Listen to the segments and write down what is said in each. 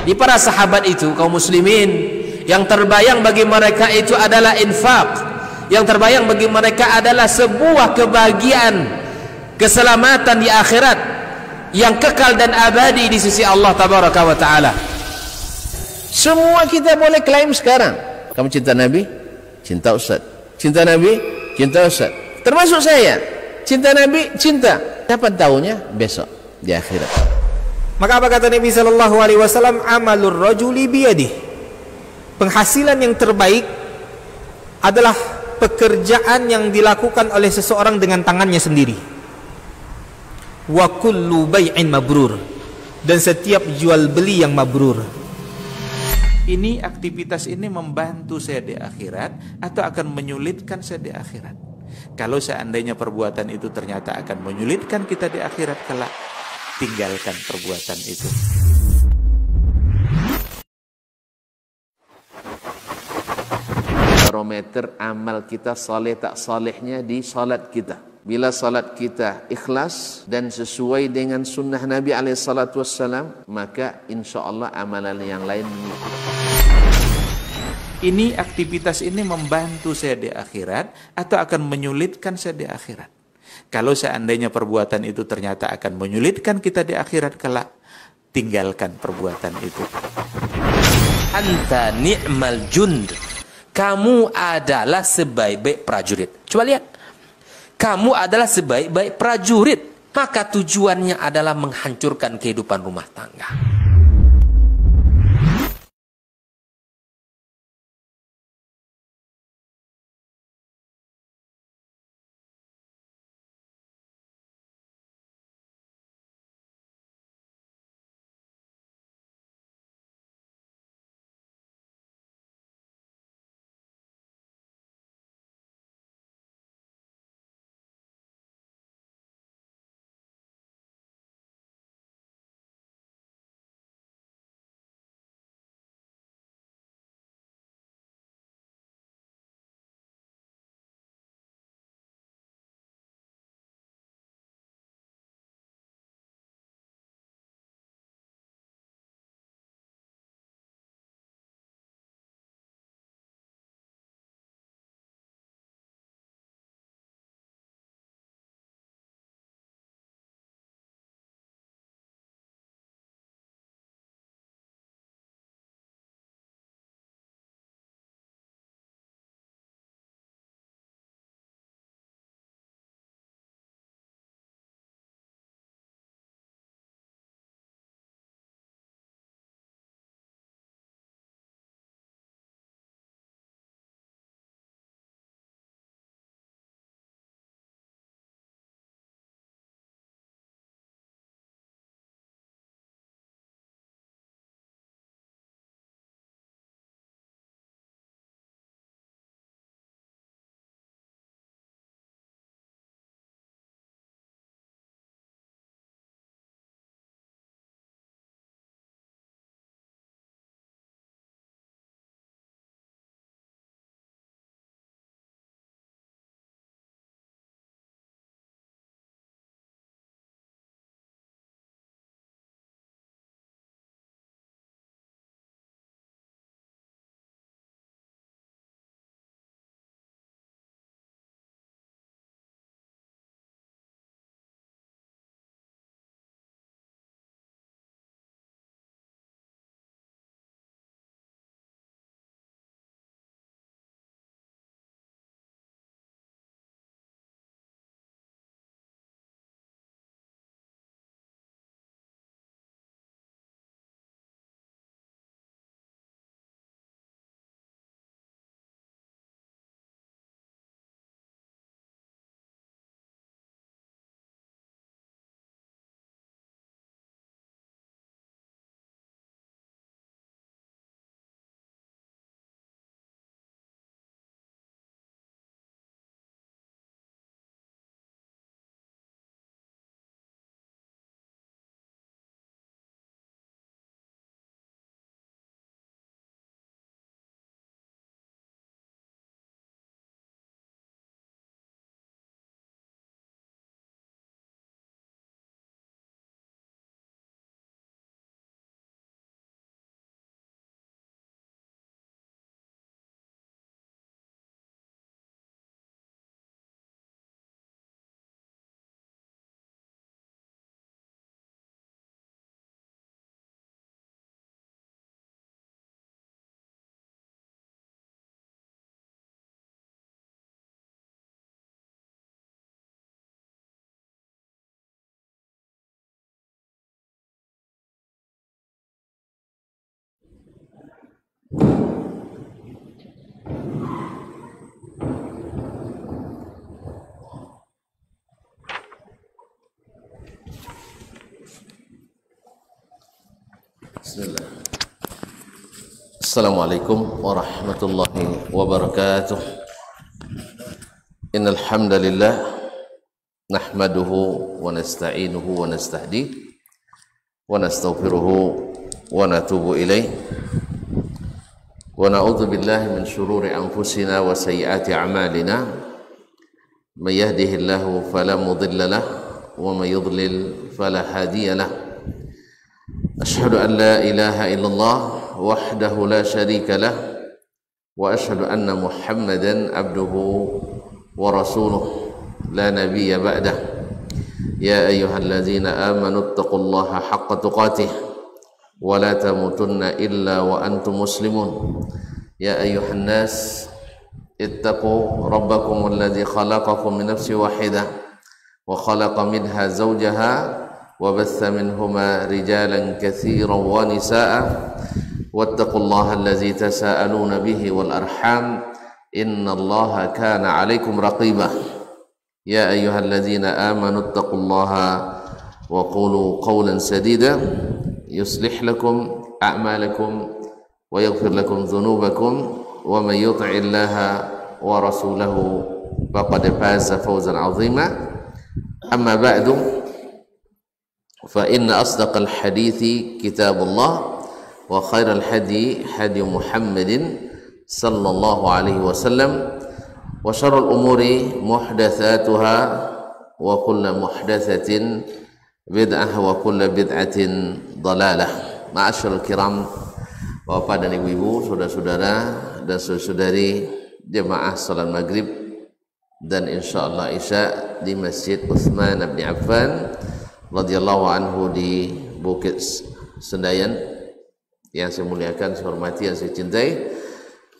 Di para sahabat itu, kaum muslimin, yang terbayang bagi mereka itu adalah infak, yang terbayang bagi mereka adalah sebuah kebahagiaan, keselamatan di akhirat yang kekal dan abadi di sisi Allah tabaraka wa taala. Semua kita boleh klaim sekarang, kamu cinta Nabi, cinta Ustaz. Cinta Nabi, cinta Ustaz. Termasuk saya, cinta Nabi, cinta. Dapat tahunya besok di akhirat. Maka apa kata Nabi sallallahu alaihi wasallam? Amalur rajuli biyadih. Penghasilan yang terbaik adalah pekerjaan yang dilakukan oleh seseorang dengan tangannya sendiri. Wa kullu bai'in mabrur, dan setiap jual beli yang mabrur. Ini aktivitas ini membantu saya di akhirat atau akan menyulitkan saya di akhirat? Kalau seandainya perbuatan itu ternyata akan menyulitkan kita di akhirat kelak, tinggalkan perbuatan itu. Barometer amal kita saleh tak salehnya di salat kita. Bila salat kita ikhlas dan sesuai dengan sunnah Nabi SAW, maka insya Allah amalan yang lain mengikuti. Ini aktivitas ini membantu saya di akhirat atau akan menyulitkan saya di akhirat? Kalau seandainya perbuatan itu ternyata akan menyulitkan kita di akhirat kelak, tinggalkan perbuatan itu. Anta ni'mal jund. Kamu adalah sebaik-baik prajurit. Coba lihat. Kamu adalah sebaik-baik prajurit. Maka tujuannya adalah menghancurkan kehidupan rumah tangga. Bismillah. Assalamualaikum warahmatullahi wabarakatuh. Innal hamdalillah nahmaduhu wa nasta'inuhu wa nastahdihi wa nastaghfiruhu wa natubu ilaih wa na'udzu billahi min shururi anfusina wa sayyiati a'malina may yahdihillahu fala mudilla lahu wa may yudlil fala hadiya lahu. Asyhadu an la ilaha illallah wahdahu la syarika lah wa asyhadu anna Muhammadan abduhu wa rasuluh la nabiyya ba'dah. Ya ayyuhalladzina amanu taqullaha haqqa tuqatih wa la tamutunna illa wa antum muslimun. Ya ayyuhan nas ittaqu rabbakum alladzi khalaqakum min nafsin wahidah wa khalaqa minha zawjaha wa batha minhuma rijalan katsiran wa nisaa wattaqullaha allazi tasaaluna bihi wal arham innallaha kana 'alaikum raqiba. Ya ayyuhalladzina amanu taqullaha wa qulu qawlan sadida yuslih lakum a'malakum wa yaghfir lakum dhunubakum wa may yuti'illaha wa rasulahu faqad faza fawzan 'azima. Amma ba'du, fa inna asdaqal hadithi kitabullah wa khairal hadi hadi Muhammadin sallallahu alaihi wasallam wa syarrul umuri muhdatsatuha wa kullu muhdatsatin bid'ah wa kullu bid'atin dhalalah. Ma'asyiral kiram, Bapak dan Ibu-ibu, saudara-saudara dan saudari jemaah salat maghrib dan insyaallah isya di Masjid Utsman bin Affan radhiyallahu anhu di Bukit Sendayan, yang saya muliakan, saya hormati, yang saya cintai,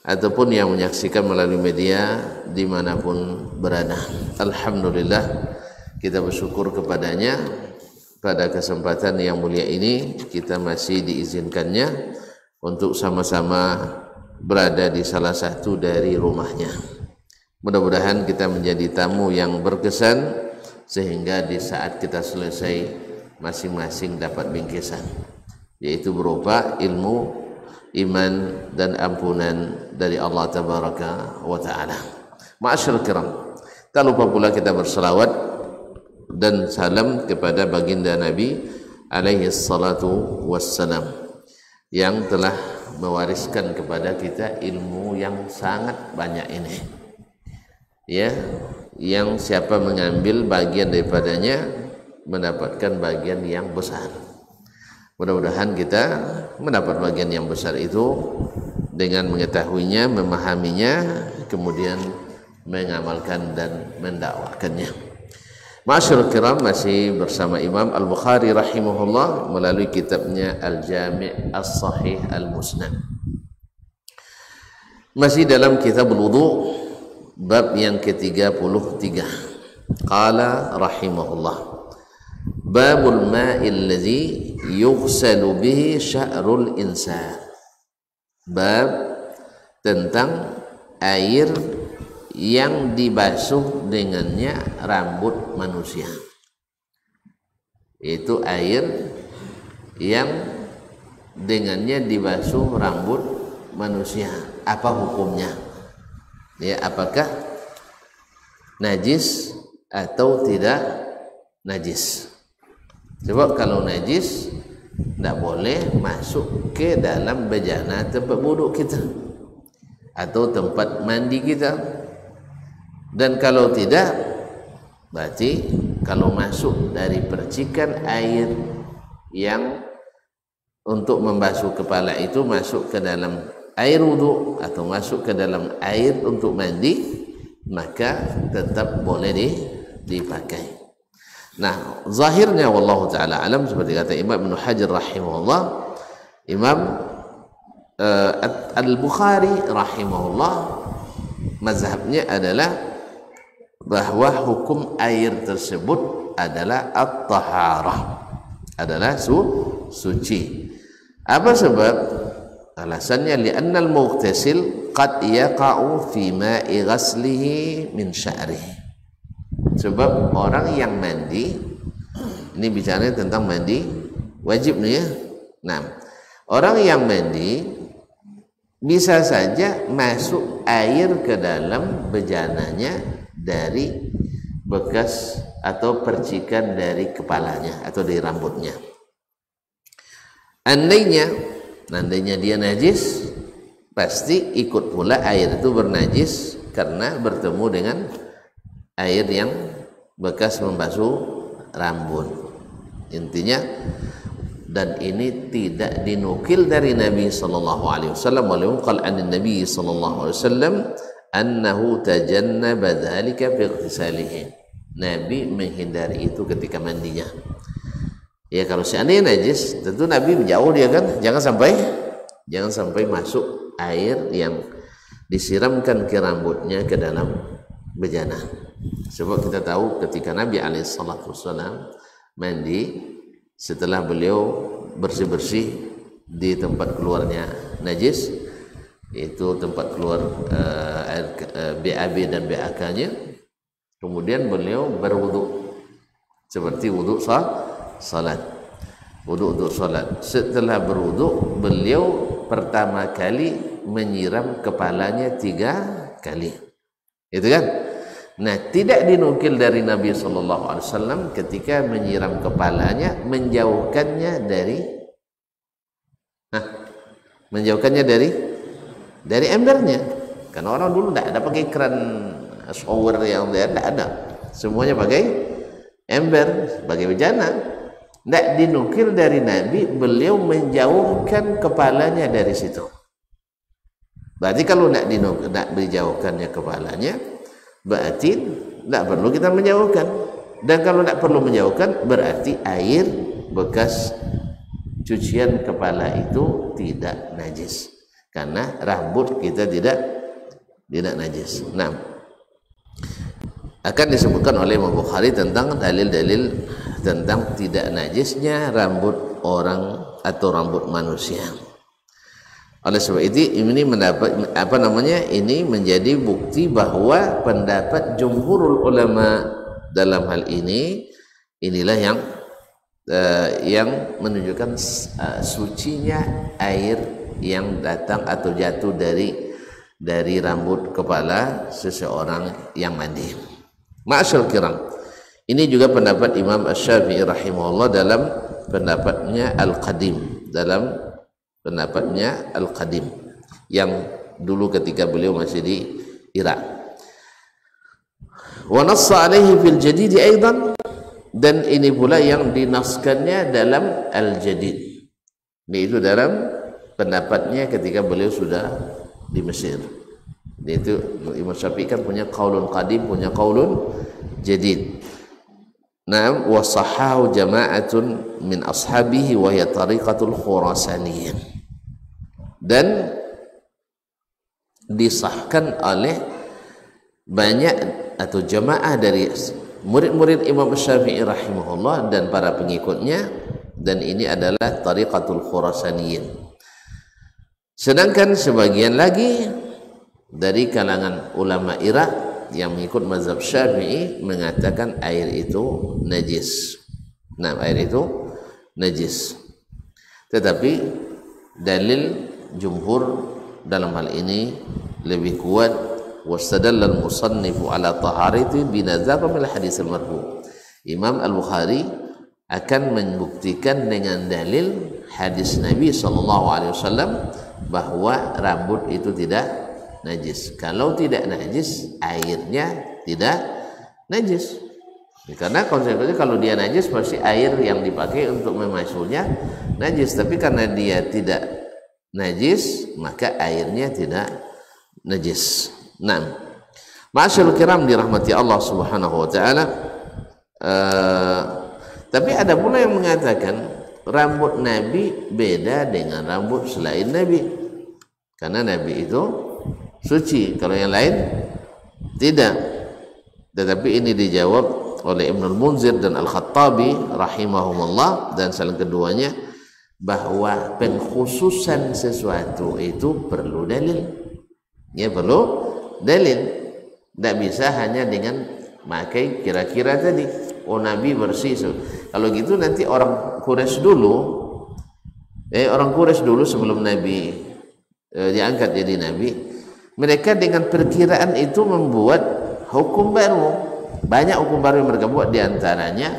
ataupun yang menyaksikan melalui media dimanapun berada. Alhamdulillah, kita bersyukur kepadanya pada kesempatan yang mulia ini kita masih diizinkannya untuk sama-sama berada di salah satu dari rumahnya. Mudah-mudahan kita menjadi tamu yang berkesan sehingga di saat kita selesai masing-masing dapat bingkisan, yaitu berupa ilmu, iman dan ampunan dari Allah tabaraka wa ta'ala. Ma'asyiral kiram, tak lupa pula kita berselawat dan salam kepada baginda Nabi alaihi salatu wassalam yang telah mewariskan kepada kita ilmu yang sangat banyak ini, ya, yang siapa mengambil bagian daripadanya mendapatkan bagian yang besar. Mudah-mudahan kita mendapat bagian yang besar itu dengan mengetahuinya, memahaminya, kemudian mengamalkan dan mendakwahkannya. Ma'asyiral kiram, masih bersama Imam Al-Bukhari rahimahullah melalui kitabnya Al-Jami' As-Sahih Al-Musnad. Masih dalam kitab Al-Wudu, bab yang ke-33. Qala rahimahullah, babul ma'il ladzi yughsalu bihi sya'rul insan. Bab tentang air yang dibasuh dengannya rambut manusia. Itu air yang dengannya dibasuh rambut manusia. Apa hukumnya? Ya, apakah najis atau tidak najis? Sebab kalau najis tidak boleh masuk ke dalam bejana tempat wuduk kita atau tempat mandi kita. Dan kalau tidak, berarti kalau masuk dari percikan air yang untuk membasuh kepala itu masuk ke dalam air wudhu atau masuk ke dalam air untuk mandi, maka tetap boleh dipakai. Nah, zahirnya wallahu taala alam, seperti kata Imam Ibnu Hajar rahimahullah, Imam Al-Bukhari rahimahullah, mazhabnya adalah bahwa hukum air tersebut adalah at-taharah, adalah suci. Apa sebab? Alasannya li'annal mughtasil qad yaqa'u fi ma'i ghaslihi min sya'rihi. Sebab orang yang mandi, ini bicaranya tentang mandi wajib nih ya. Nah, Orang yang mandi bisa saja masuk air ke dalam bejananya dari bekas atau percikan dari kepalanya atau dari rambutnya. Andainya dia najis, pasti ikut pula air itu bernajis karena bertemu dengan air yang bekas membasuh rambut. Intinya, dan ini tidak dinukil dari Nabi sallallahu alaihi wasallam, wa yunqal an Nabi sallallahu alaihi wasallam annahu tajannaba dzalika fi ightisalihi. Nabi menghindari itu ketika mandinya. Ya, kalau seandainya najis, tentu Nabi menjauh dia kan, jangan sampai masuk air yang disiramkan ke rambutnya ke dalam bejana. Sebab kita tahu ketika Nabi alaihissalam mandi, setelah beliau bersih-bersih di tempat keluarnya najis, itu tempat keluar air BAB dan BAK-nya, kemudian beliau berwudu seperti wudu salat. Setelah berwudu, beliau pertama kali menyiram kepalanya 3 kali. Itu kan? Nah, tidak dinukil dari Nabi SAW ketika menyiram kepalanya menjauhkannya dari embernya. Karena orang dulu tidak ada pakai keran shower yang tidak ada, semuanya pakai ember, pakai bejana. Tidak dinukil dari Nabi beliau menjauhkan kepalanya dari situ. Berarti kalau tidak dijauhkannya kepalanya, berarti tidak perlu kita menjauhkan. Dan kalau tidak perlu menjauhkan, berarti air bekas cucian kepala itu tidak najis, karena rambut kita tidak najis. Nah, akan disebutkan oleh Imam Bukhari tentang dalil-dalil tentang tidak najisnya rambut orang atau rambut manusia. Oleh sebab itu ini ini menjadi bukti bahwa pendapat jumhurul ulama dalam hal ini inilah yang menunjukkan sucinya air yang datang atau jatuh dari rambut kepala seseorang yang mandi. Ma'asyal kiram, ini juga pendapat Imam Asy-Syafi'i rahimahullah dalam pendapatnya Al-Qadim yang dulu ketika beliau masih di Irak. Wa nassa alaihi fil jadid aidan, dan ini pula yang dinaskannya dalam Al-Jadid. Itu dalam pendapatnya ketika beliau sudah di Mesir. Itu Imam Syafi'i kan punya qaulun qadim, punya qaulun jadid. Naam, wa sahahu jama'atun min ashabihi wa hiya tariqatul khurasaniyyin. Dan disahkan oleh banyak atau jamaah dari murid-murid Imam Syafi'i rahimahullah dan para pengikutnya, dan ini adalah tariqatul khurasaniyyin. Sedangkan sebagian lagi dari kalangan ulama Irak yang mengikut mazhab Syafi'i mengatakan air itu najis. Nah, air itu najis. Tetapi dalil jumhur dalam hal ini lebih kuat. Wastadalla al-musannifu ala taharati binazar min hadis al-marfu. Imam Al-Bukhari akan membuktikan dengan dalil hadis Nabi SAW bahwa rambut itu tidak najis. Kalau tidak najis, airnya tidak najis. Karena konsepnya kalau dia najis, pasti air yang dipakai untuk memasuhnya najis. Tapi karena dia tidak najis, maka airnya tidak najis. Nah, ma'asyarul kiram dirahmati Allah Subhanahu wa taala. Tapi ada pula yang mengatakan rambut Nabi beda dengan rambut selain Nabi. Karena Nabi itu suci, kalau yang lain tidak. Tetapi ini dijawab oleh Ibnul Munzir dan Al-Khattabi rahimahumullah, dan salah keduanya bahwa pengkhususan sesuatu itu perlu dalil. Ya, perlu dalil. Tidak bisa hanya dengan pakai kira-kira tadi. Oh, Nabi bersih. Kalau gitu nanti orang Quraisy dulu Orang Quraisy dulu sebelum Nabi diangkat jadi Nabi, mereka dengan perkiraan itu membuat hukum baru. Banyak hukum baru yang mereka buat, diantaranya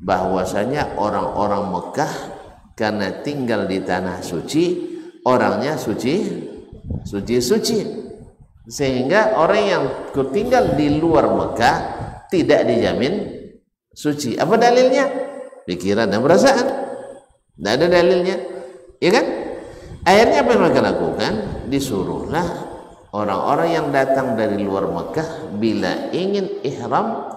bahwasanya orang-orang Mekah karena tinggal di tanah suci, orangnya suci, sehingga orang yang tinggal di luar Mekah tidak dijamin suci. Apa dalilnya? Pikiran dan perasaan. Tidak ada dalilnya, ya kan? Akhirnya apa yang mereka lakukan? Disuruhlah orang-orang yang datang dari luar Mekah bila ingin ihram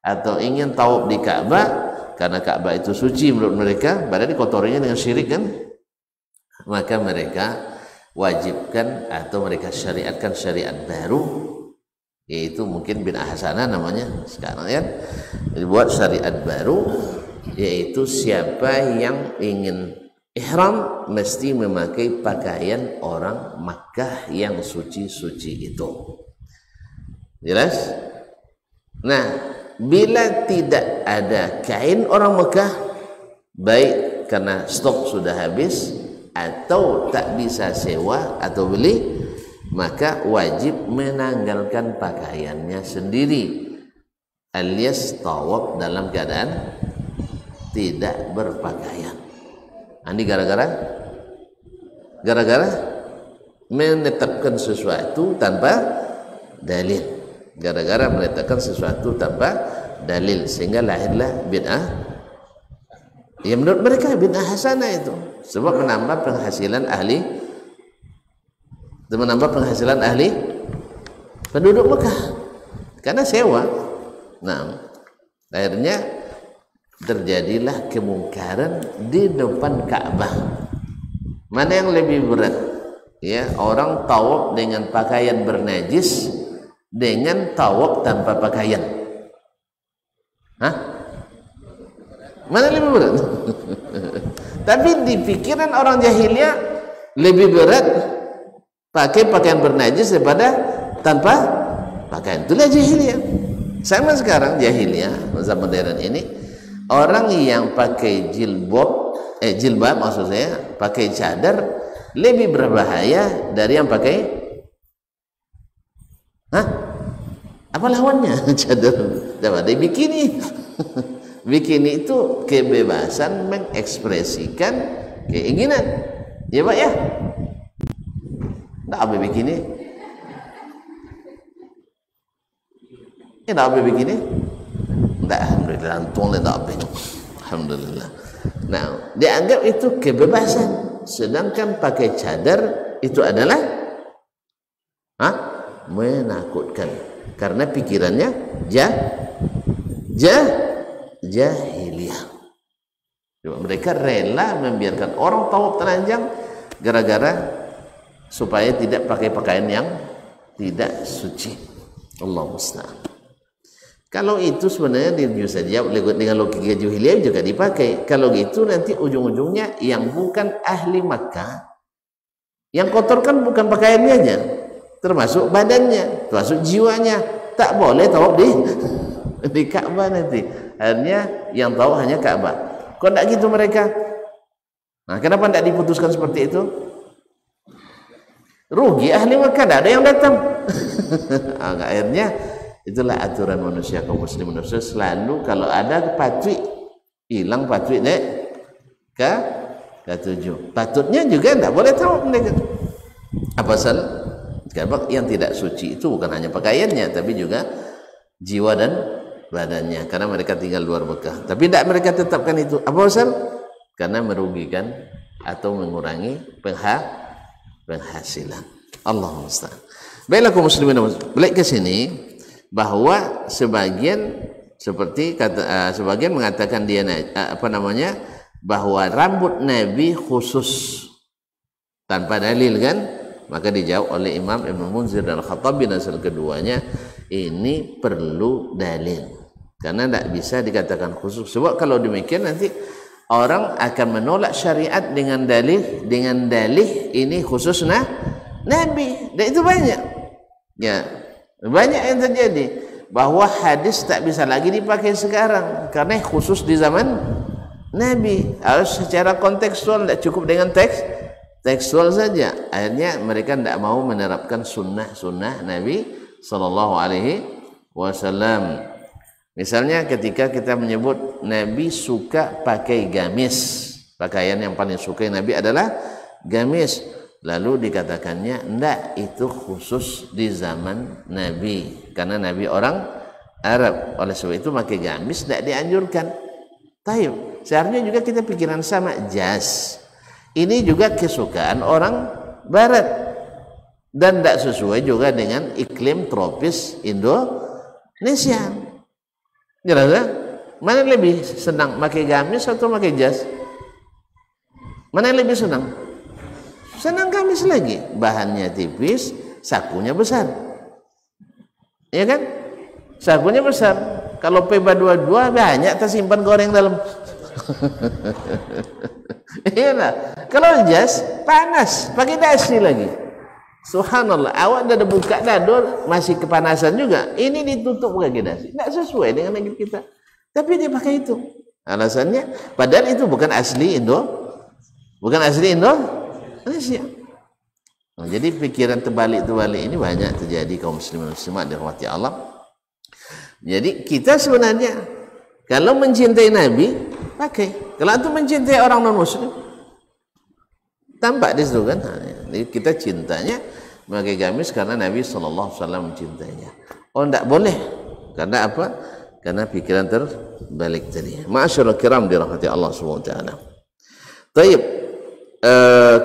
atau ingin tawaf di Ka'bah, karena Ka'bah itu suci menurut mereka, padahal dikotorinya dengan syirik kan, maka mereka wajibkan atau mereka syariatkan syariat baru, yaitu mungkin bid'ah hasanah namanya sekarang ya, dibuat syariat baru, yaitu siapa yang ingin ihram mesti memakai pakaian orang Makkah yang suci-suci itu. Jelas? Nah, bila tidak ada kain orang Mekah, baik karena stok sudah habis atau tak bisa sewa atau beli, maka wajib menanggalkan pakaiannya sendiri, alias tawaf dalam keadaan tidak berpakaian. Ini gara-gara menetapkan sesuatu tanpa dalil, sehingga lahirlah bid'ah. Ya menurut mereka bid'ah hasanah itu, sebab menambah penghasilan ahli penduduk Mekah karena sewa. Nah, akhirnya terjadilah kemungkaran di depan Ka'bah. Mana yang lebih berat? Ya, orang tawaf dengan pakaian bernajis dengan tawaf tanpa pakaian. Hah? Mana lebih berat? Tapi di pikiran orang jahiliyah lebih berat pakai pakaian bernajis daripada tanpa pakaian. Itulah jahiliyah. Sama sekarang jahiliyah masa modern ini, orang yang pakai jilbab maksud saya, pakai cadar lebih berbahaya dari yang pakai apa lawannya? Cadar daripada bikini. Bikini itu kebebasan mengekspresikan keinginan, ya Pak ya? Nggak apa bikini? Nggak apa bikini? Nggak, alhamdulillah, alhamdulillah. Nah, dianggap itu kebebasan, sedangkan pakai cadar itu adalah menakutkan, karena pikirannya jahiliyah. Mereka rela membiarkan orang tawaf telanjang gara-gara supaya tidak pakai pakaian yang tidak suci. Allah musta'an. Kalau itu sebenarnya bisa dijawab dengan logika jahiliyah juga dipakai. Kalau gitu nanti ujung-ujungnya yang bukan ahli Makkah, yang kotor kan bukan pakaiannya aja, termasuk badannya, termasuk jiwanya, tak boleh tawaf di Ka'bah nanti. Akhirnya yang tahu hanya Ka'bah. Kok tidak gitu mereka? Nah, kenapa tidak diputuskan seperti itu? Rugi ahli Makkah, tidak ada yang datang. Akhirnya itulah aturan manusia, kaum muslim manusia selalu kalau ada patwi, hilang patwi ke 7. Patutnya juga tidak boleh tahu mereka. Apa salah? Karena yang tidak suci itu bukan hanya pakaiannya, tapi juga jiwa dan badannya, karena mereka tinggal luar Mekah. Tapi tidak mereka tetapkan itu. Apa pasal? Karena merugikan atau mengurangi penghasilan. Allah musta'an. Baiklah kaum muslimin, balik ke sini bahwa sebagian seperti sebagian mengatakan dia bahwa rambut Nabi khusus tanpa dalil kan, maka dijawab oleh Imam Ibnu Munzir dan Al-Khattabi dan keduanya, ini perlu dalil karena tidak bisa dikatakan khusus, sebab kalau demikian nanti orang akan menolak syariat dengan dalih ini khusus Nabi, dan itu banyak yang terjadi bahwa hadis tak bisa lagi dipakai sekarang karena khusus di zaman Nabi. Harus secara kontekstual, tidak cukup dengan tekstual saja. Akhirnya mereka tidak mau menerapkan sunnah Nabi Sallallahu Alaihi Wasallam. Misalnya ketika kita menyebut Nabi suka pakai gamis, pakaian yang paling suka Nabi adalah gamis, lalu dikatakannya enggak, itu khusus di zaman Nabi karena Nabi orang Arab, oleh sebab itu pakai gamis tidak dianjurkan. Taib, seharusnya juga kita pikiran sama. Jas ini juga kesukaan orang Barat dan tidak sesuai juga dengan iklim tropis Indonesia. Jelas ya? Mana yang lebih senang, pakai gamis atau pakai jas? Mana yang lebih senang? Senang gamis lagi, bahannya tipis, sakunya besar, ya kan? Sakunya besar. Kalau peba dua-dua banyak tersimpan goreng dalam. Iya lah. Kalau jas panas, pakai dasi lagi. Subhanallah, awak dah buka dado masih kepanasan juga. Ini ditutup pakai dasi, tidak sesuai dengan negeri kita. Tapi dia pakai itu. Alasannya, padahal itu bukan asli Indonesia. Nah, jadi pikiran terbalik ini banyak terjadi kaum muslimin muslimat dirahmati Allah. Jadi kita sebenarnya kalau mencintai Nabi pakai. Kalau itu mencintai orang non muslim, tampak di situ kan. Jadi kita cintanya pakai gamis karena Nabi SAW mencintainya. Oh, tidak boleh. Karena apa? Karena pikiran terbalik tadi. Ma'asyiral kiram dirahmati Allah Subhanahu wa taala. Baik.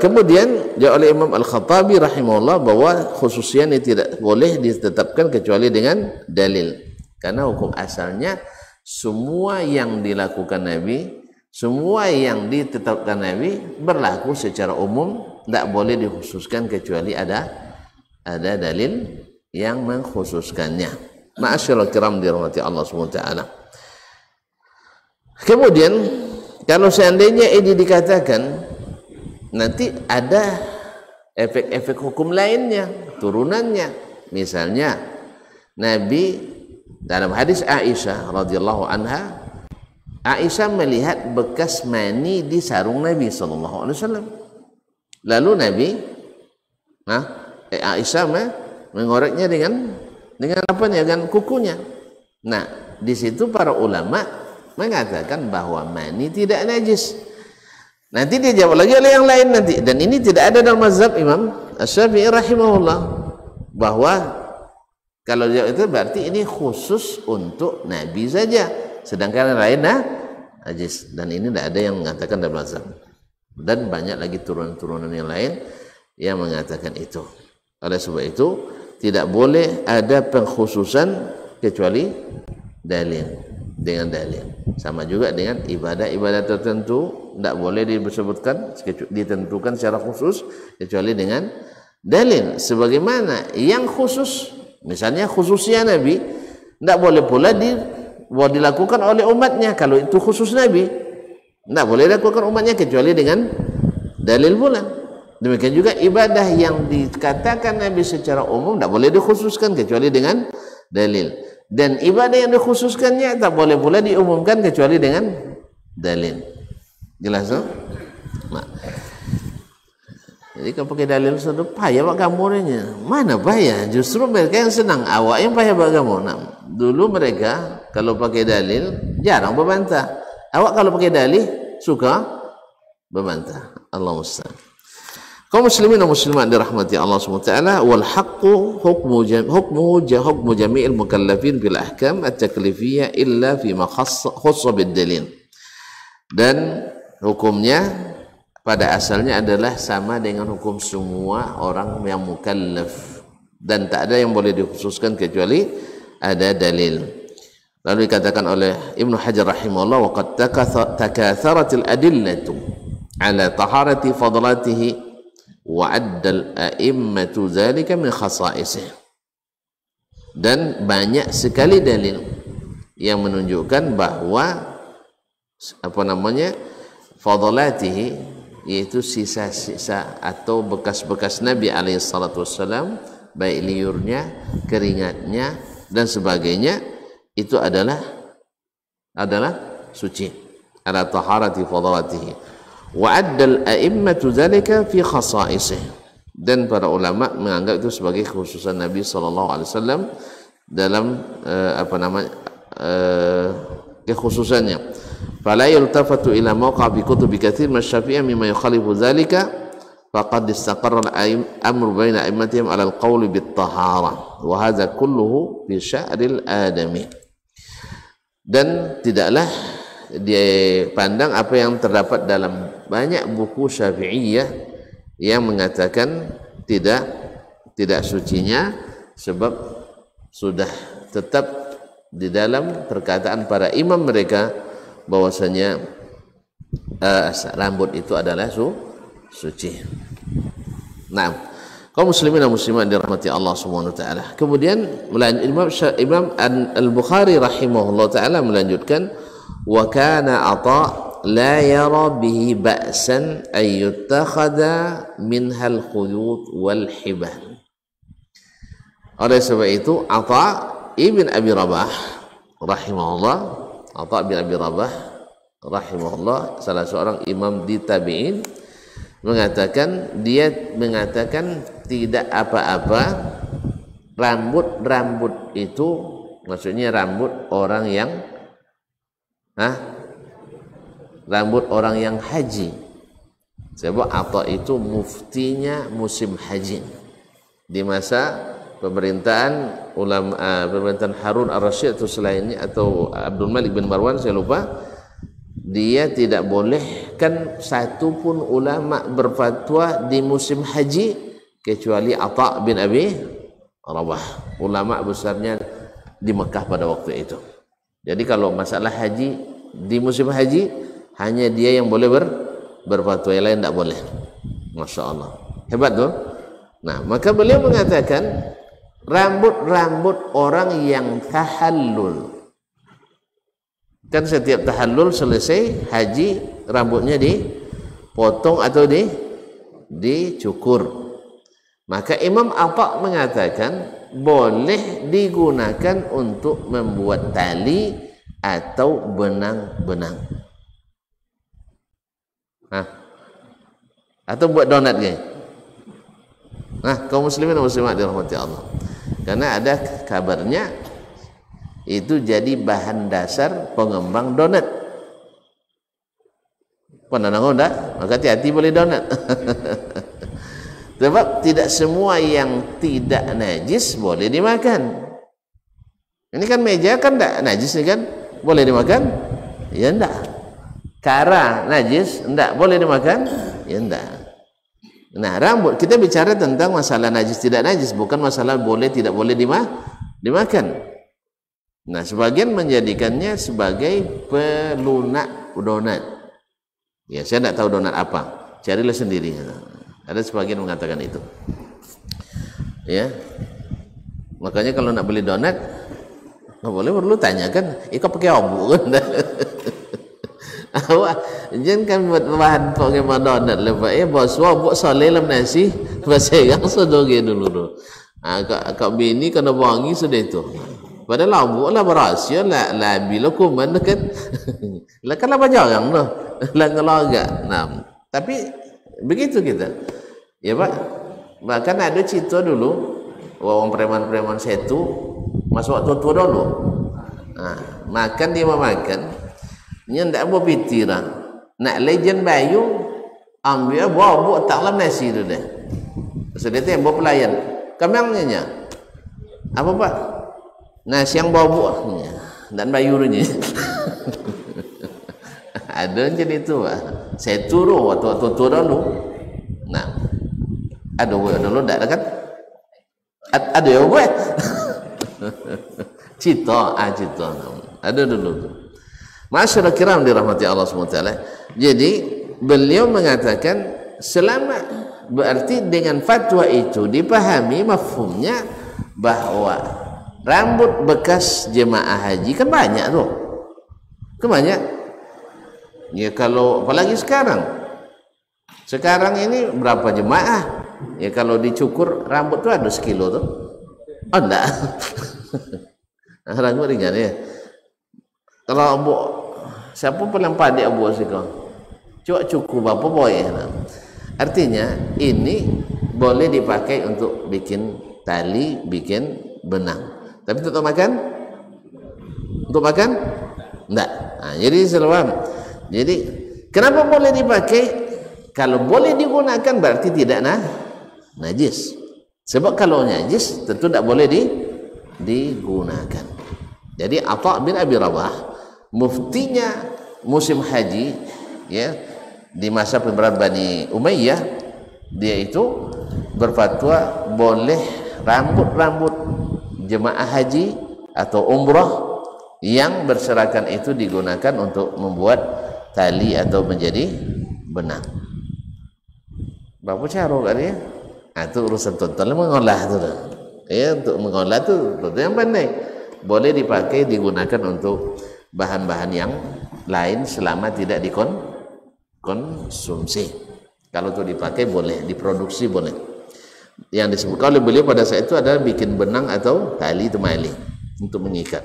Kemudian jawab oleh Imam Al-Khattabi rahimahullah bahwa khususian ini tidak boleh ditetapkan kecuali dengan dalil. Karena hukum asalnya semua yang dilakukan Nabi, semua yang ditetapkan Nabi berlaku secara umum, tidak boleh dikhususkan kecuali ada dalil yang mengkhususkannya. Ma'asyiral kiram dirahmati Allah Subhanahu wa taala. Kemudian kalau seandainya ini dikatakan nanti ada efek-efek hukum lainnya, turunannya. Misalnya Nabi dalam hadis Aisyah radhiyallahu anha, Aisyah melihat bekas mani di sarung Nabi sallallahu alaihi wasallam. Lalu Nabi Aisyah mengoreknya dengan apanya? Dengan kukunya. Nah, di situ para ulama mengatakan bahwa mani tidak najis. Nanti dia jawab lagi oleh yang lain nanti, dan ini tidak ada dalam mazhab Imam Asy-Syafi'i rahimahullah, bahwa kalau jawab itu berarti ini khusus untuk Nabi saja, sedangkan yang lain najis. Dan ini tidak ada yang mengatakan dalam mazhab, dan banyak lagi turunan-turunan yang lain yang mengatakan itu. Oleh sebab itu tidak boleh ada pengkhususan kecuali dalil, dengan dalil. Sama juga dengan ibadah-ibadah tertentu tidak boleh disebutkan, ditentukan secara khusus kecuali dengan dalil. Sebagaimana yang khusus, misalnya khususnya Nabi, tidak boleh pula dilakukan oleh umatnya. Kalau itu khusus Nabi, tidak boleh dilakukan umatnya kecuali dengan dalil pula. Demikian juga ibadah yang dikatakan Nabi secara umum tidak boleh dikhususkan kecuali dengan dalil. Dan ibadah yang dikhususkannya tak boleh pula diumumkan kecuali dengan dalil. Jelas tak? Nah. Jadi kalau pakai dalil sudah payah buat gambarnya. Mana payah? Justru mereka yang senang, awak yang payah buat gambar. Nah, dulu mereka kalau pakai dalil jarang berbantah. Awak kalau pakai dalil suka berbantah. Allah musta'an. Kaum muslimin dan muslimat dirahmati Allah SWT, wal haqqu hukmu jami'il mukallafin bil ahkam at-taklifiyah illa fi ma khassa bid dalil. Dan hukumnya pada asalnya adalah sama dengan hukum semua orang yang mukallaf, dan tak ada yang boleh dikhususkan kecuali ada dalil. Lalu dikatakan oleh Ibnu Hajar rahimahullah, wa qad takatharatil adillatu ala taharati fadlatihi wa addal a'immatu dzalika min khasa'isih. Dan banyak sekali dalil yang menunjukkan bahwa fadlatihi, yaitu sisa-sisa atau bekas-bekas Nabi alaihi salatu wassalam, baik liurnya, keringatnya dan sebagainya, itu adalah suci. ala taharati fadawatihi wa addal a'immatu dzalika fi khasaisih, dan para ulama menganggap itu sebagai khususan Nabi sallallahu alaihi wasallam dalam kekhususannya. Fala yultafatu ila mawqa' bi kutubi katsir min asy-Syafi'iyyah mimma yukhalifu dzalika faqad istaqarra al-amru baina a'immatihim 'ala al-qawl bit-taharah wa hadza kulluhu fi sya'ril adami. Dan tidaklah dipandang apa yang terdapat dalam banyak buku Syafi'iyah yang mengatakan tidak sucinya, sebab sudah tetap di dalam perkataan para imam mereka bahwasanya rambut itu adalah suci. Nah, kaum muslimin dan muslimat dirahmati Allah Subhanahu wa taala. Kemudian Imam Al-Bukhari rahimahullah taala melanjutkan, wa kana Atha la yara bihi ba'san ay yuttakhadha minha al-khuyut wal hibal. Oleh sebab itu Atha ibn Abi Rabah rahimahullah, Atha bin Abi Rabah rahimahullah, salah seorang imam di tabi'in, mengatakan tidak apa-apa rambut itu, maksudnya rambut orang yang haji. Sebab Atha itu muftinya musim haji di masa pemerintahan pemerintahan Harun Ar-Rasyid atau selainnya, atau Abdul Malik bin Marwan, saya lupa. Dia tidak bolehkan satu pun ulama berfatwa di musim haji kecuali Atha bin Abi Rabah, ulama besarnya di Mekah pada waktu itu. Jadi kalau masalah haji di musim haji hanya dia yang boleh berfatwa, yang lain tidak boleh. Masya Allah, hebat tuh. Nah, maka beliau mengatakan rambut orang yang tahallul, kan setiap tahallul selesai haji rambutnya dipotong atau dicukur. Maka Imam Atha mengatakan boleh digunakan untuk membuat tali atau benang-benang. Atau buat donat guys. Nah, kaum muslimin dan muslimat dirahmati Allah. Karena ada kabarnya itu jadi bahan dasar pengembang donat. Pernah nggak? Maka hati-hati boleh donat. Sebab tidak semua yang tidak najis boleh dimakan. Ini kan meja kan tidak najis nih kan? Boleh dimakan? Ya enggak. Kara najis enggak boleh dimakan? Ya enggak. Nah, rambut kita bicara tentang masalah najis tidak najis, bukan masalah boleh tidak boleh dimakan. Nah, sebagian menjadikannya sebagai pelunak donat. Ya, saya tidak tahu donat apa. Carilah sendiri. Ada sebagian mengatakan itu. Ya. Makanya kalau nak beli donat, nggak boleh perlu tanyakan, kau pakai abu kan? Awak jangan kan buat bahan pakai donat lepas bos buat soleh dalam nasi bahasa yang sedoge dulu. Kak bini kena wangi sudah itu. Padahal abu lah berhasil lah bila kuman kan. Lah kan apa jarang loh. Lah ngelagak. Nah, tapi begitu kita. Ya Pak. Bahkan ada cerita dulu orang preman-preman setu masuk waktu tua dulu. Nah, makan dia mau makan. Nya ndak apa pitira. Nak legend bayu ambil bawa tak dalam nasi tu dah. Sudah tu yang bawa pelayan. Kamangnya apa Pak? Nasi yang bawa dan bayu nya. Ada macam itu Pak. Saya turun waktu tua dulu. Nah, ada dulu tak ada kan? Ada ya buat. Cita. Ada dulu tu. Masyarakat kiram dirahmati Allah SWT. Jadi beliau mengatakan selama berarti dengan fatwa itu dipahami mafhumnya bahwa rambut bekas jemaah haji kan banyak tuh. Kan banyak. Ya kalau apalagi sekarang. Sekarang ini berapa jemaah? Ya kalau dicukur rambut tuh ada sekilo tuh. Oh enggak. Rambut ringan ya. Kalau siapa paling pandai abu sikau cuk cukup apa boleh. Artinya ini boleh dipakai untuk bikin tali, bikin benang. Tapi untuk makan? Untuk makan? Enggak. Nah, jadi selalu. Jadi kenapa boleh dipakai? Kalau boleh digunakan berarti tidak najis. Sebab kalau najis tentu tidak boleh digunakan. Jadi Atha bin Abi Rabah, muftinya musim haji ya di masa pemerintahan Bani Umayyah, dia itu berfatwa boleh rambut-rambut jemaah haji atau umrah yang berserakan itu digunakan untuk membuat tali atau menjadi benang. Bapak cara kan ya? Itu urusan tonton mengolah tu. Ya, untuk mengolah tu yang pandai. Boleh dipakai digunakan untuk bahan-bahan yang lain selama tidak dikonsumsi. Kalau itu dipakai boleh, diproduksi boleh. Yang disebutkan oleh beliau pada saat itu adalah bikin benang atau tali temali untuk mengikat.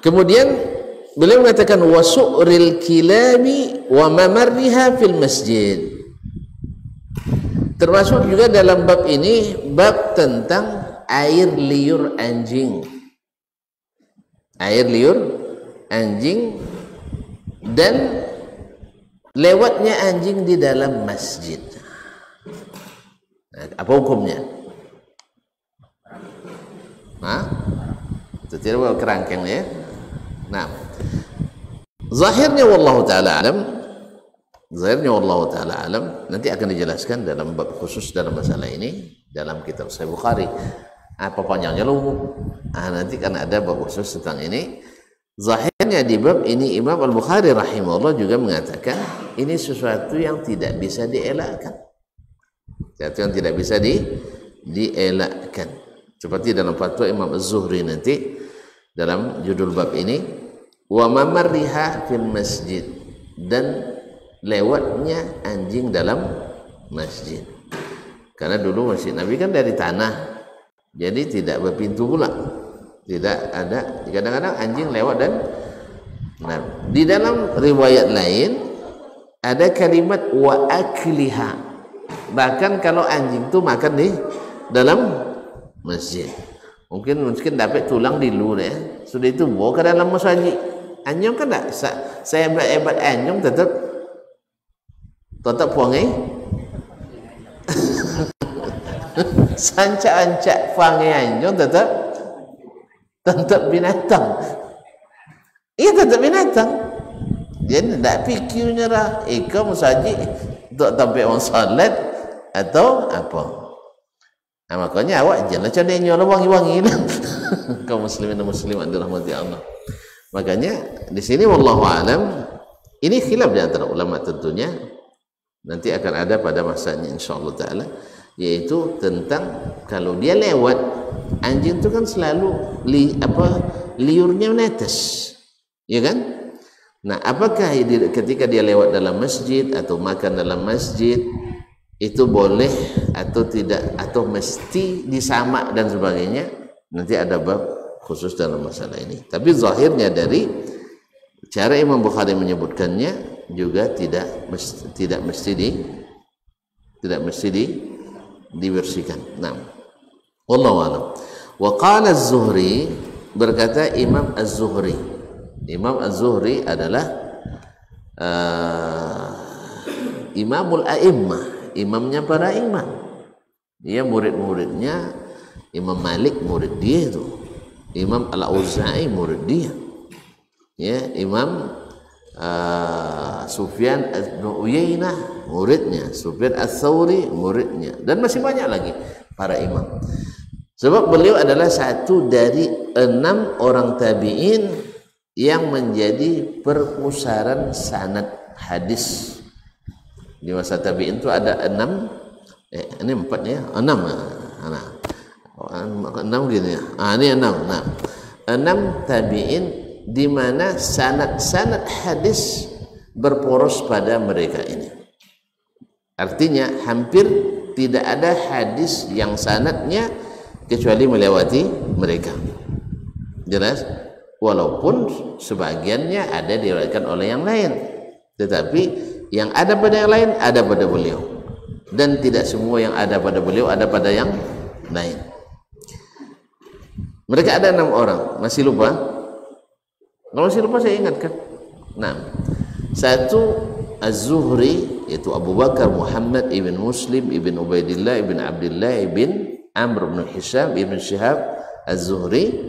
Kemudian beliau mengatakan wasu'ril kilabi wa mamarriha fil masjid. Termasuk juga dalam bab ini bab tentang air liur anjing. Air liur anjing dan lewatnya anjing di dalam masjid. Apa hukumnya? Itu tidak kerangkeng ya. Nah, zahirnya wallahu taala alam. Zahirnya wallahu taala alam nanti akan dijelaskan dalam bab khusus dalam masalah ini dalam kitab Sahih Bukhari. Apa panjangnya lu? Nanti kan ada bab khusus tentang ini. Zahirnya di bab ini Imam Al-Bukhari rahimahullah juga mengatakan ini sesuatu yang tidak bisa dielakkan. Sesuatu yang tidak bisa dielakkan. Seperti dalam fatwa Imam Az-Zuhri nanti dalam judul bab ini wa mamarriha fil masjid, dan lewatnya anjing dalam masjid. Karena dulu masjid Nabi kan dari tanah, jadi tidak berpintu pula, tidak ada. Kadang-kadang anjing lewat dan nah, di dalam riwayat lain ada kalimat wa akliha. Bahkan kalau anjing itu makan di dalam masjid, mungkin dapat tulang di luar ya, sudah itu bawa ke dalam masjid. Anjing kan tak, saya hebat anjing tetap puangai sancak-ancak pangai anjing tetap binatang. Ia tetap binatang. Dia tidak fikir nyerah ikam masjid untuk sampai orang salat atau apa. Nah, makanya awak jangan macam dia nyolah wangi-wangi kaum muslimin dan muslimat dirahmati Allah. Makanya di sini wallahu alam ini khilaf di antara ulama tentunya. Nanti akan ada pada masanya insyaallah taala, yaitu tentang kalau dia lewat anjing itu kan selalu liurnya menetes, ya kan? Nah, apakah ketika dia lewat dalam masjid atau makan dalam masjid itu boleh atau tidak, atau mesti disamak dan sebagainya? Nanti ada bab khusus dalam masalah ini. Tapi zahirnya dari cara Imam Bukhari menyebutkannya juga tidak mesti dibersihkan. Nah, wallahu a'lam. Wa qala Az-Zuhri, berkata Imam Az-Zuhri. Imam Az-Zuhri adalah Imamul A'immah, imamnya para imam. Dia murid-muridnya Imam Malik, murid dia itu. Imam Al-Auza'i murid dia. Ya, Imam Sufyan bin Uyainah muridnya, Sufyan Ats-Tsauri muridnya, dan masih banyak lagi para imam. Sebab beliau adalah satu dari 6 orang tabi'in yang menjadi perpusaran sanad hadis. Di masa tabi'in itu ada 6, ini 4 ya, 6 gini ya. Ini 6. Nah, 6 tabi'in di mana sanad-sanad hadis berporos pada mereka ini. Artinya hampir tidak ada hadis yang sanadnya kecuali melewati mereka. Jelas? walaupun sebagiannya ada diriwayatkan oleh yang lain, tetapi yang ada pada yang lain ada pada beliau, dan tidak semua yang ada pada beliau ada pada yang lain. Mereka ada 6 orang. Masih lupa? Kalau masih lupa saya ingatkan. 6. 1 Az-Zuhri, yaitu Abu Bakar Muhammad ibn Muslim ibn Ubaidillah ibn Abdullah ibn Amr ibn Hisham ibn Shihab Az-Zuhri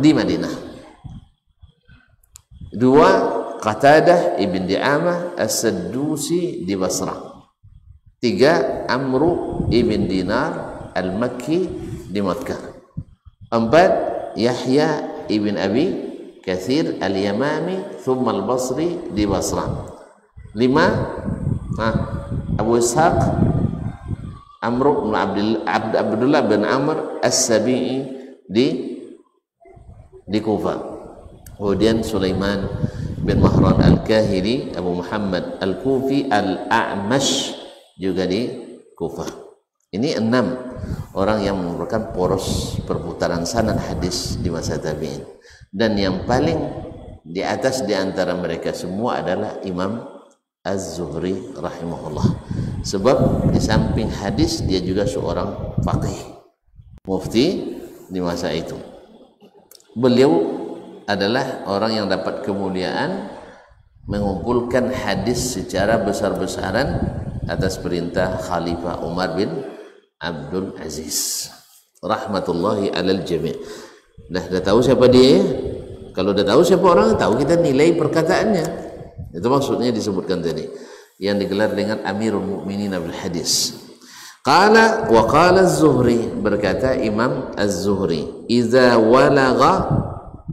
di Madinah. 2 Qatadah ibn Di'amah As-Saddusi di Basrah. 3 Amru ibn Dinar Al-Makki di Makkah. 4 Yahya ibn Abi Kathir Al-Yamami thumma Al-Basri di Basrah. 5 Abu Ishaq Amru bin Abdullah bin Amr As-Sabi'i di Kufah. Kemudian Sulaiman bin Mahran Al-Kahili Abu Muhammad Al-Kufi Al-A'mash juga di Kufah. Ini 6 orang yang merupakan poros perputaran sanad hadis di masa tabi'in, dan yang paling di atas di antara mereka semua adalah Imam Az-Zuhri rahimahullah, sebab di samping hadis dia juga seorang faqih, mufti di masa itu. Beliau adalah orang yang dapat kemuliaan mengumpulkan hadis secara besar-besaran atas perintah Khalifah Umar bin Abdul Aziz rahmatullahi alal jami'. Dah tahu siapa dia? Kalau dah tahu siapa orang, tahu kita nilai perkataannya. Itu maksudnya disebutkan tadi, yang digelar dengan Amirul Mukminin bil Hadis. Qala wa qala Az-Zuhri, berkata Imam Az-Zuhri, idza walagha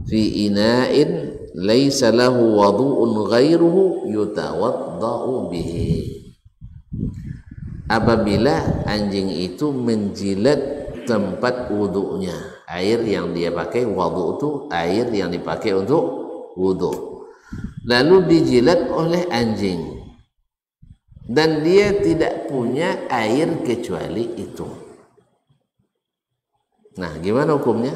fi ina'in laysa lahu wudu'un ghairuhu yutawadda'u bihi. Apabila anjing itu menjilat tempat wudunya, air yang dia pakai, wudu itu air yang dipakai untuk wudu, lalu dijilat oleh anjing dan dia tidak punya air kecuali itu, nah gimana hukumnya?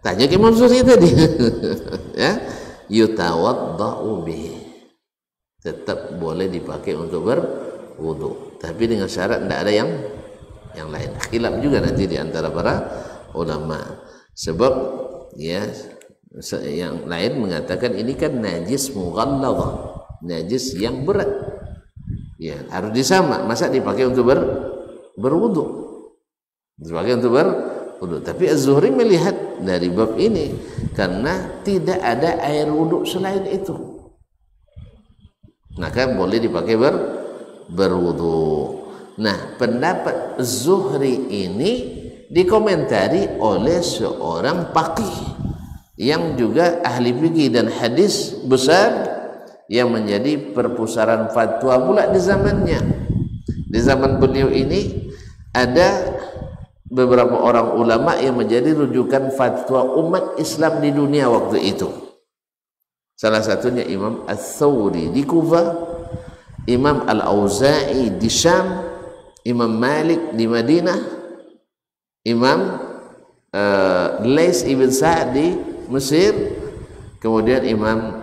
Tanya ke Imam Zuhri tadi. Ya, yutawadda'u bihi, tetap boleh dipakai untuk berwudu, tapi dengan syarat tidak ada yang lain. Khilaf juga nanti di antara para ulama, sebab ya yang lain mengatakan ini kan najis mughalladhah, najis yang berat, ya harus disama, masa dipakai untuk berwudu, dipakai untuk berwudu. Tapi Az-Zuhri melihat dari bab ini karena tidak ada air wudu selain itu, maka boleh dipakai berwudu. Nah, pendapat Zuhri ini dikomentari oleh seorang faqih yang juga ahli fikih dan hadis besar, yang menjadi perpustakaan fatwa pula di zamannya. Di zaman beliau ini ada beberapa orang ulama yang menjadi rujukan fatwa umat Islam di dunia waktu itu. Salah satunya Imam Ats-Tsawri di Kufah, Imam Al-Auza'i di Syam, Imam Malik di Madinah, Imam Lais ibn Sa'd di Mesir, kemudian Imam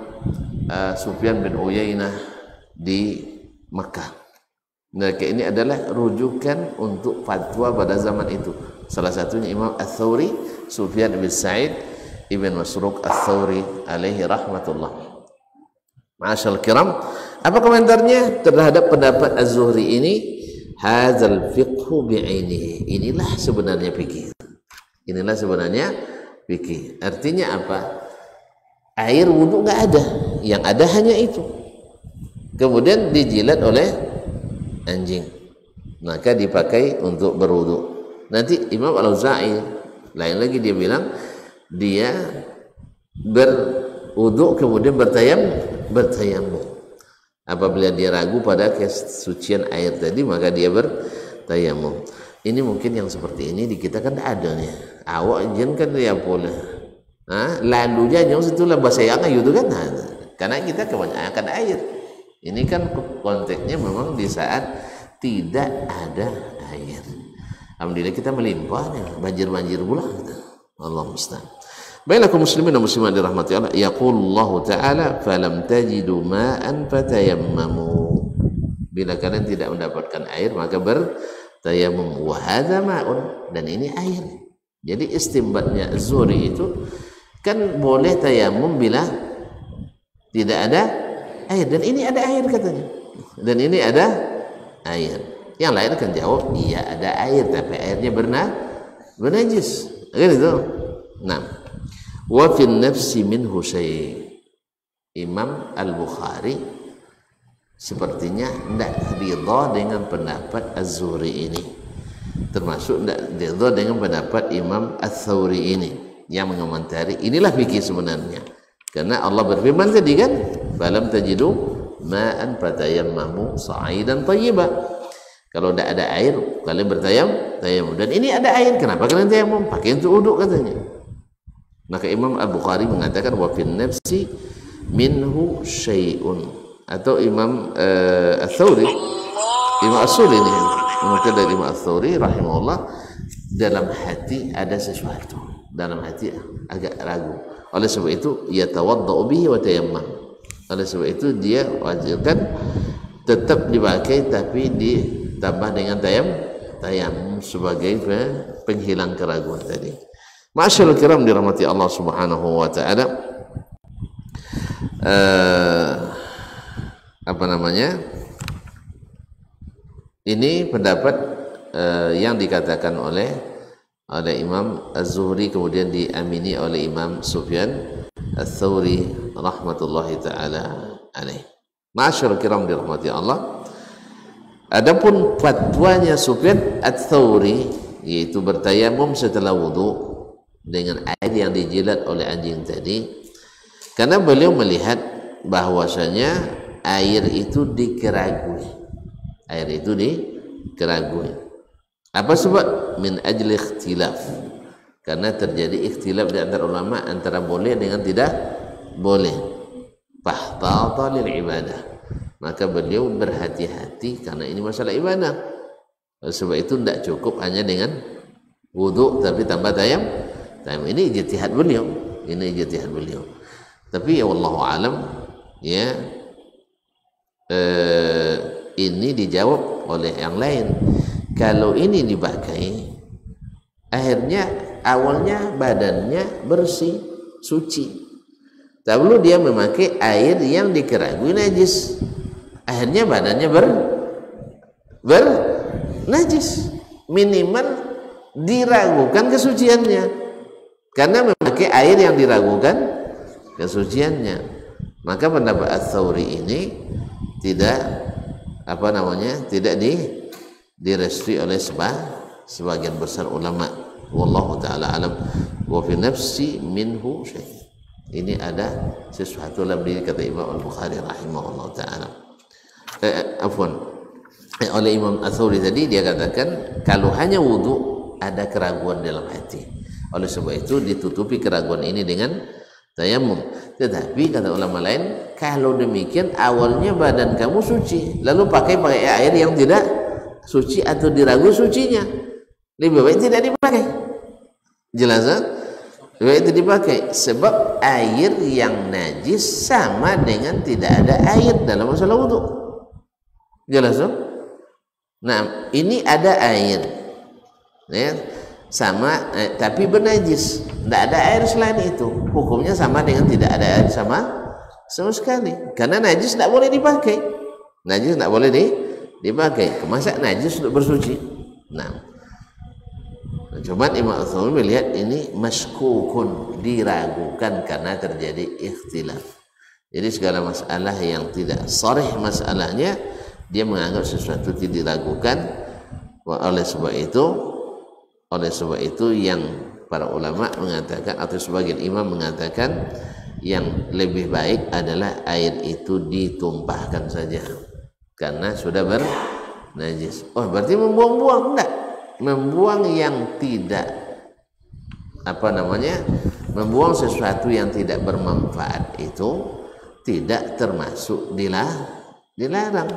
Sufyan bin Uyainah di Makkah. Mereka ini adalah rujukan untuk fatwa pada zaman itu. Salah satunya Imam Ats-Tsawri, Sufyan bin Sa'id ibn Masruq Ats-Tsawri alaihi rahmatullah. Ma'asyal kiram, apa komentarnya terhadap pendapat Az-Zuhri ini? Hadzal fiqhu bi'ainihi, inilah sebenarnya fikih. Inilah sebenarnya fikih. Artinya apa? Air wudu enggak ada, yang ada hanya itu. Kemudian dijilat oleh anjing, maka dipakai untuk berwudu. Nanti Imam Al-Auza'i lain lagi dia bilang dia berwudu kemudian bertayamum. Apabila dia ragu pada kesucian air tadi, maka dia bertayamum. Ini mungkin yang seperti ini di kita kan tidak ada nih. Awak jen kan dia pula. Lalu aja yang situlah bahasa yang itu kan. Karena kita kebanyakan air. Ini kan konteksnya memang di saat tidak ada air. Alhamdulillah kita melimpah nih, banjir pula gitu. Allah musta'an. Baiklah kaum muslimin dan muslimat dirahmati Allah, yaqulullahu ta'ala falam tajidu ma'an fatayammamu. Bila kalian tidak mendapatkan air maka bertayamum. Wa hadza ma'un, dan ini air. Jadi istimbatnya Zuhri itu kan boleh tayamum bila tidak ada air, dan ini ada air katanya. Dan ini ada air. Yang lain akan jawab, iya ada air, tapi airnya bernajis. Gitu. Nah, wa fin nafsi minhu syai'. Imam Al-Bukhari sepertinya tidak ridha dengan pendapat Az-Zuhri ini. Termasuk tidak ridha dengan pendapat Imam Ats-Tsauri ini yang mengomentari inilah fikih sebenarnya. Karena Allah berfirman tadi kan, falam tajidu ma'an fatayammamu sa'idan thayyiban. Kalau tidak ada air, kalian bertayamum. Dan ini ada air, kenapa kalian tayamum? Pakai untuk uduk katanya. Maka Imam Al-Bukhari mengatakan wa fin nafsi minhu syai'un. Atau Imam Ats-Tsauri, Imam As-Suli ini mengatakan dari Imam Ats-Tsauri rahimahullah, dalam hati ada sesuatu, dalam hati agak ragu. Oleh sebab itu yatawaddau bihi wa tayammam. Oleh sebab itu dia wajibkan tetap dipakai tapi ditambah dengan tayamum sebagai penghilang keraguan tadi. Ma'asyiral kiram dirahmati Allah Subhanahu wa taala. Apa namanya? Ini pendapat yang dikatakan oleh Imam Az-Zuhri, kemudian diamini oleh Imam Sufyan Ats-Tsauri rahmatullahi taala alaih. Ma'asyiral kiram dirahmati Allah. Adapun fatwanya Sufyan Ats-Tsauri, yaitu bertayamum setelah wudu dengan air yang dijilat oleh anjing tadi, karena beliau melihat bahwasanya air itu dikeragui. Air itu dikeragui. Apa sebab? Min ajli ikhtilaf. Karena terjadi ikhtilaf di antara ulama antara boleh dengan tidak boleh. Fahtata lil ibadah. Maka beliau berhati-hati karena ini masalah ibadah. Sebab itu tidak cukup hanya dengan wudu tapi tambah tayamum. Ini ijtihad beliau. Ini ijtihad beliau. Tapi ya wallahu alam, ya ini dijawab oleh yang lain. Kalau ini dipakai, akhirnya awalnya badannya bersih, suci. Tak perlu dia memakai air yang dikeragui najis. Akhirnya badannya najis. Minimal diragukan kesuciannya. Karena memakai air yang diragukan kesuciannya. Maka pendapat Ats-Tsauri ini tidak tidak direstui oleh sebagian besar ulama. Wallahu taala alam. Wa fi nafsi minhu syai'. Ini ada sesuatu dalam diri, kata Imam Al-Bukhari rahimahullah ta'ala. Oleh Imam Ats-Tsauri tadi dia katakan kalau hanya wudu ada keraguan dalam hati. Oleh sebab itu ditutupi keraguan ini dengan tayamum. Tetapi kata ulama lain, kalau demikian awalnya badan kamu suci, lalu pakai air yang tidak suci atau diragu sucinya, lebih baik tidak dipakai. Jelas kan? Itu dipakai sebab air yang najis sama dengan tidak ada air dalam masalah wudu. Jelas tak? Nah, ini ada air, ya, sama tapi bernajis, tidak ada air selain itu. Hukumnya sama dengan tidak ada air sama sekali. Karena najis tidak boleh dipakai. Najis tidak boleh dipakai. Masa najis untuk bersuci? Nah. Cuma Imam Ats-Tsauri melihat ini maskukun, diragukan karena terjadi ikhtilaf. Jadi segala masalah yang tidak sharih masalahnya dia menganggap sesuatu tidak diragukan. Oleh sebab itu yang para ulama mengatakan atau sebagian imam mengatakan yang lebih baik adalah air itu ditumpahkan saja karena sudah bernajis. Oh, berarti membuang-buang? Enggak. Membuang yang tidak membuang sesuatu yang tidak bermanfaat itu tidak termasuk dilarang.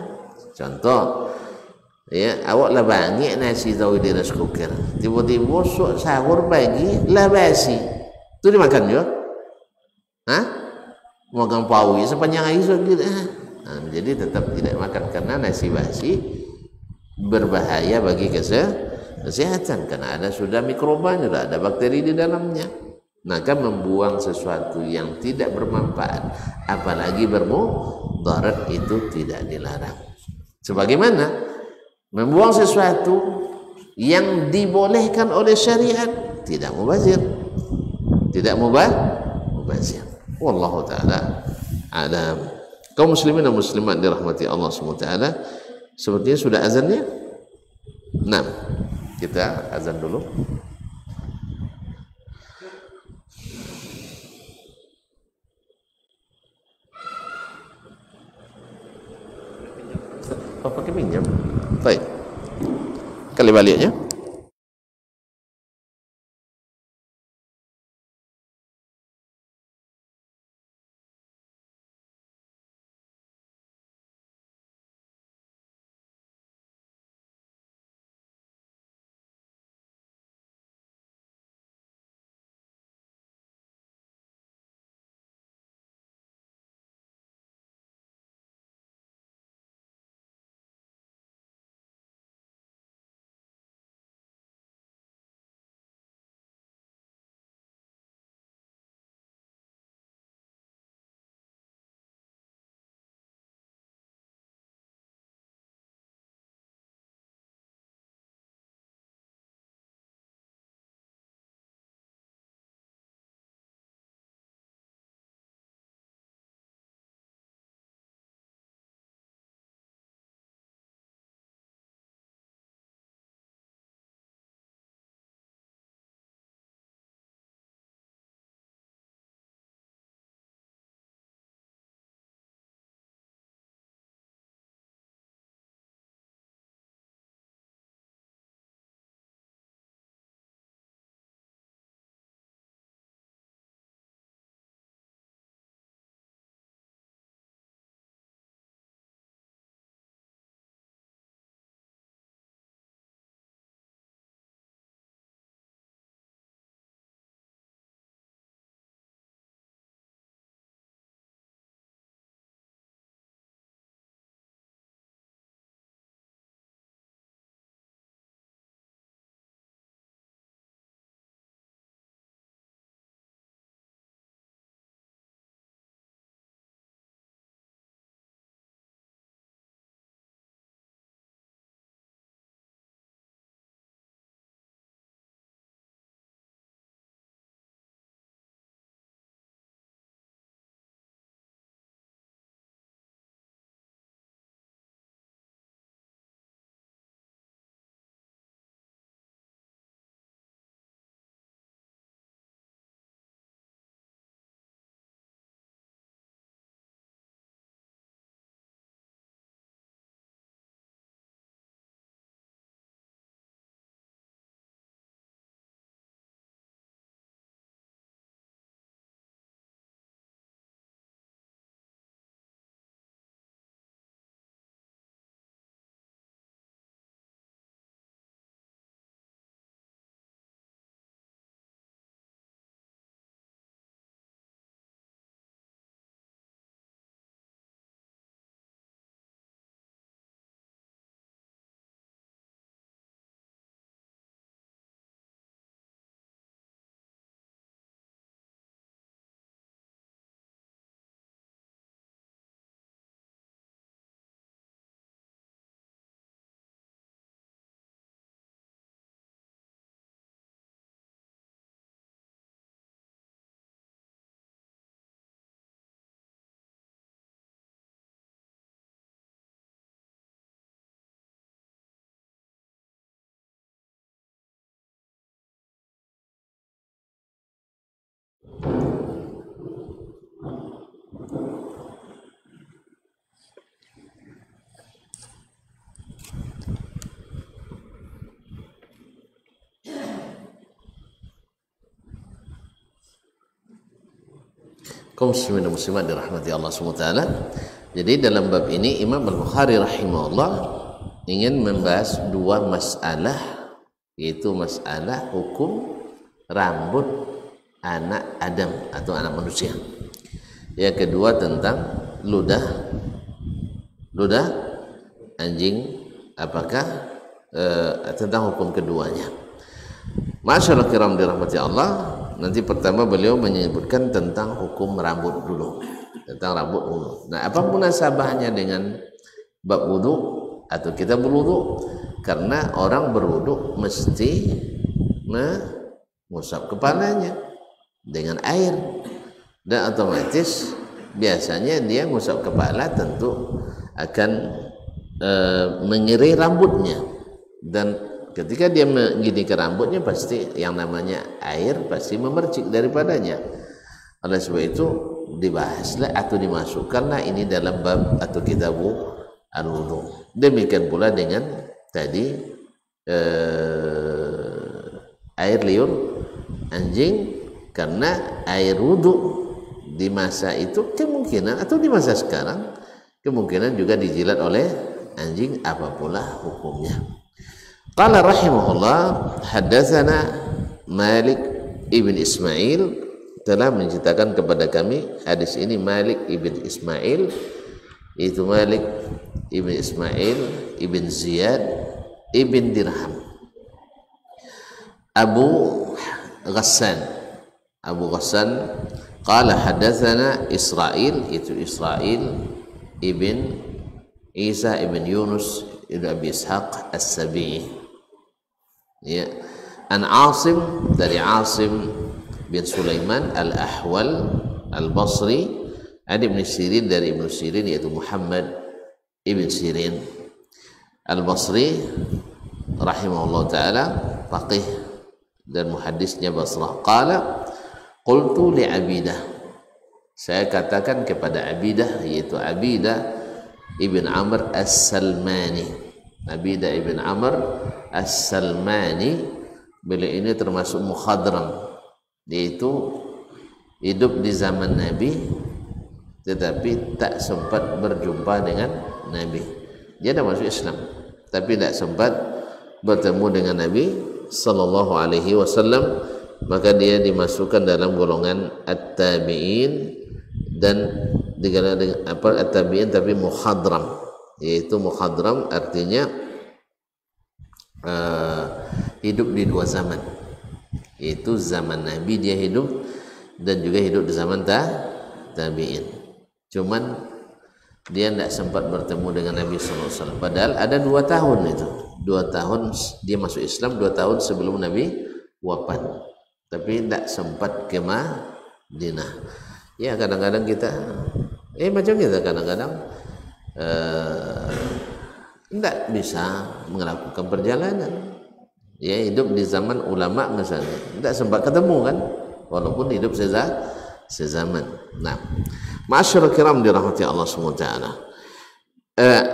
Contoh, Ya, awak lah banyak nasi tahu di rice cooker. Tiba-tiba sahur pagi lah basi. Itu dimakan juga? Hah? Makan pawi sepanjang hari gitu. Jadi tetap tidak makan karena nasi basi berbahaya bagi kesehatan karena ada sudah mikroba, sudah ada bakteri di dalamnya. Maka membuang sesuatu yang tidak bermanfaat apalagi bermudarat itu tidak dilarang. Sebagaimana membuang sesuatu yang dibolehkan oleh syariat tidak mubazir. Tidak mubazir. Wallahu taala alam. Kaum muslimin dan muslimat dirahmati Allah Subhanahu wa taala, sepertinya sudah azannya. Nah, kita azan dulu. Oh, pakai pinjam. Baik. Kali baliknya. Kaum muslimin dan muslimat dirahmati Allah SWT. Jadi dalam bab ini Imam Al-Bukhari rahimahullah ingin membahas dua masalah, yaitu masalah hukum rambut anak Adam atau anak manusia. Yang kedua tentang ludah anjing, apakah tentang hukum keduanya. Masyaallah kiram dirahmati Allah. Nanti pertama beliau menyebutkan tentang hukum rambut dulu, tentang rambut wudu. Nah, apa munasabahnya dengan bab wudu atau kita berwudu? Karena orang berwudu mesti mengusap kepalanya dengan air, dan otomatis biasanya dia ngusap kepala tentu akan mengirai rambutnya, dan ketika dia mengginikan rambutnya pasti yang namanya air pasti memercik daripadanya. Oleh sebab itu dibahaslah atau dimasukkanlah ini dalam bab atau kitabu al-wudu. Demikian pula dengan tadi air liur anjing, karena air wudu di masa itu kemungkinan atau di masa sekarang kemungkinan juga dijilat oleh anjing, apa pula hukumnya. Qala rahimahullah, haddatsana Malik ibn Ismail, telah menceritakan kepada kami hadis ini Malik ibn Ismail, itu Malik ibn Ismail ibn Ziyad ibn Dirham Abu Ghassan qala haddatsana Israil, itu Israil ibn Isa ibn Yunus ibn Abi Ishaq as-Sabi'i, ya, an Asim, dari Asim bin Sulaiman al-Ahwal al-Basri, an Ibn Sirin, dari Ibn Sirin yaitu Muhammad ibn Sirin al-Basri rahimahullah ta'ala, faqih dan muhaddisnya Basrah. Qala qultu li Abidah, saya katakan kepada Abidah, yaitu Abidah ibn Amr as-Salmani. Abidah ibn Amr as-Salmani, beliau ini termasuk mukhadram, yaitu hidup di zaman Nabi tetapi tak sempat berjumpa dengan Nabi. Dia dah masuk Islam tapi tak sempat bertemu dengan Nabi sallallahu alaihi wasallam, maka dia dimasukkan dalam golongan at-tabi'in, dan dikenal dengan apa at-tabi'in tapi mukhadram, yaitu mukhadram artinya hidup di dua zaman, yaitu zaman Nabi dia hidup dan juga hidup di zaman tabi'in. Cuman dia tidak sempat bertemu dengan Nabi SAW, padahal ada 2 tahun itu, 2 tahun dia masuk Islam, 2 tahun sebelum Nabi wafat, tapi tidak sempat ke Madinah. Ya, kadang-kadang kita macam kita kadang-kadang tidak bisa melakukan perjalanan, ya, hidup di zaman ulama misalnya tidak sempat ketemu kan, walaupun hidup sezaman. Nah, ma'asyiral kiram dirahmati Allah SWT,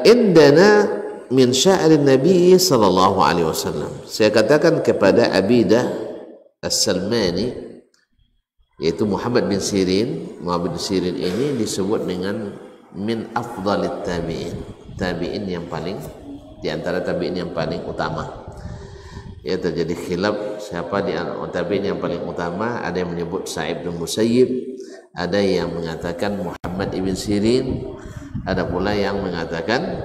indana min sya'rin Nabi sallallahu alaihi wasallam, saya katakan kepada Abidah as-Salmani, yaitu Muhammad bin Sirin. Muhammad bin Sirin ini disebut dengan min afdalit tabi'in, tabi'in yang paling, di antara tabi'in yang paling utama. Ya, terjadi khilaf siapa di antara tabi'in yang paling utama. Ada yang menyebut Sa'id bin Musayyib, ada yang mengatakan Muhammad ibn Sirin, ada pula yang mengatakan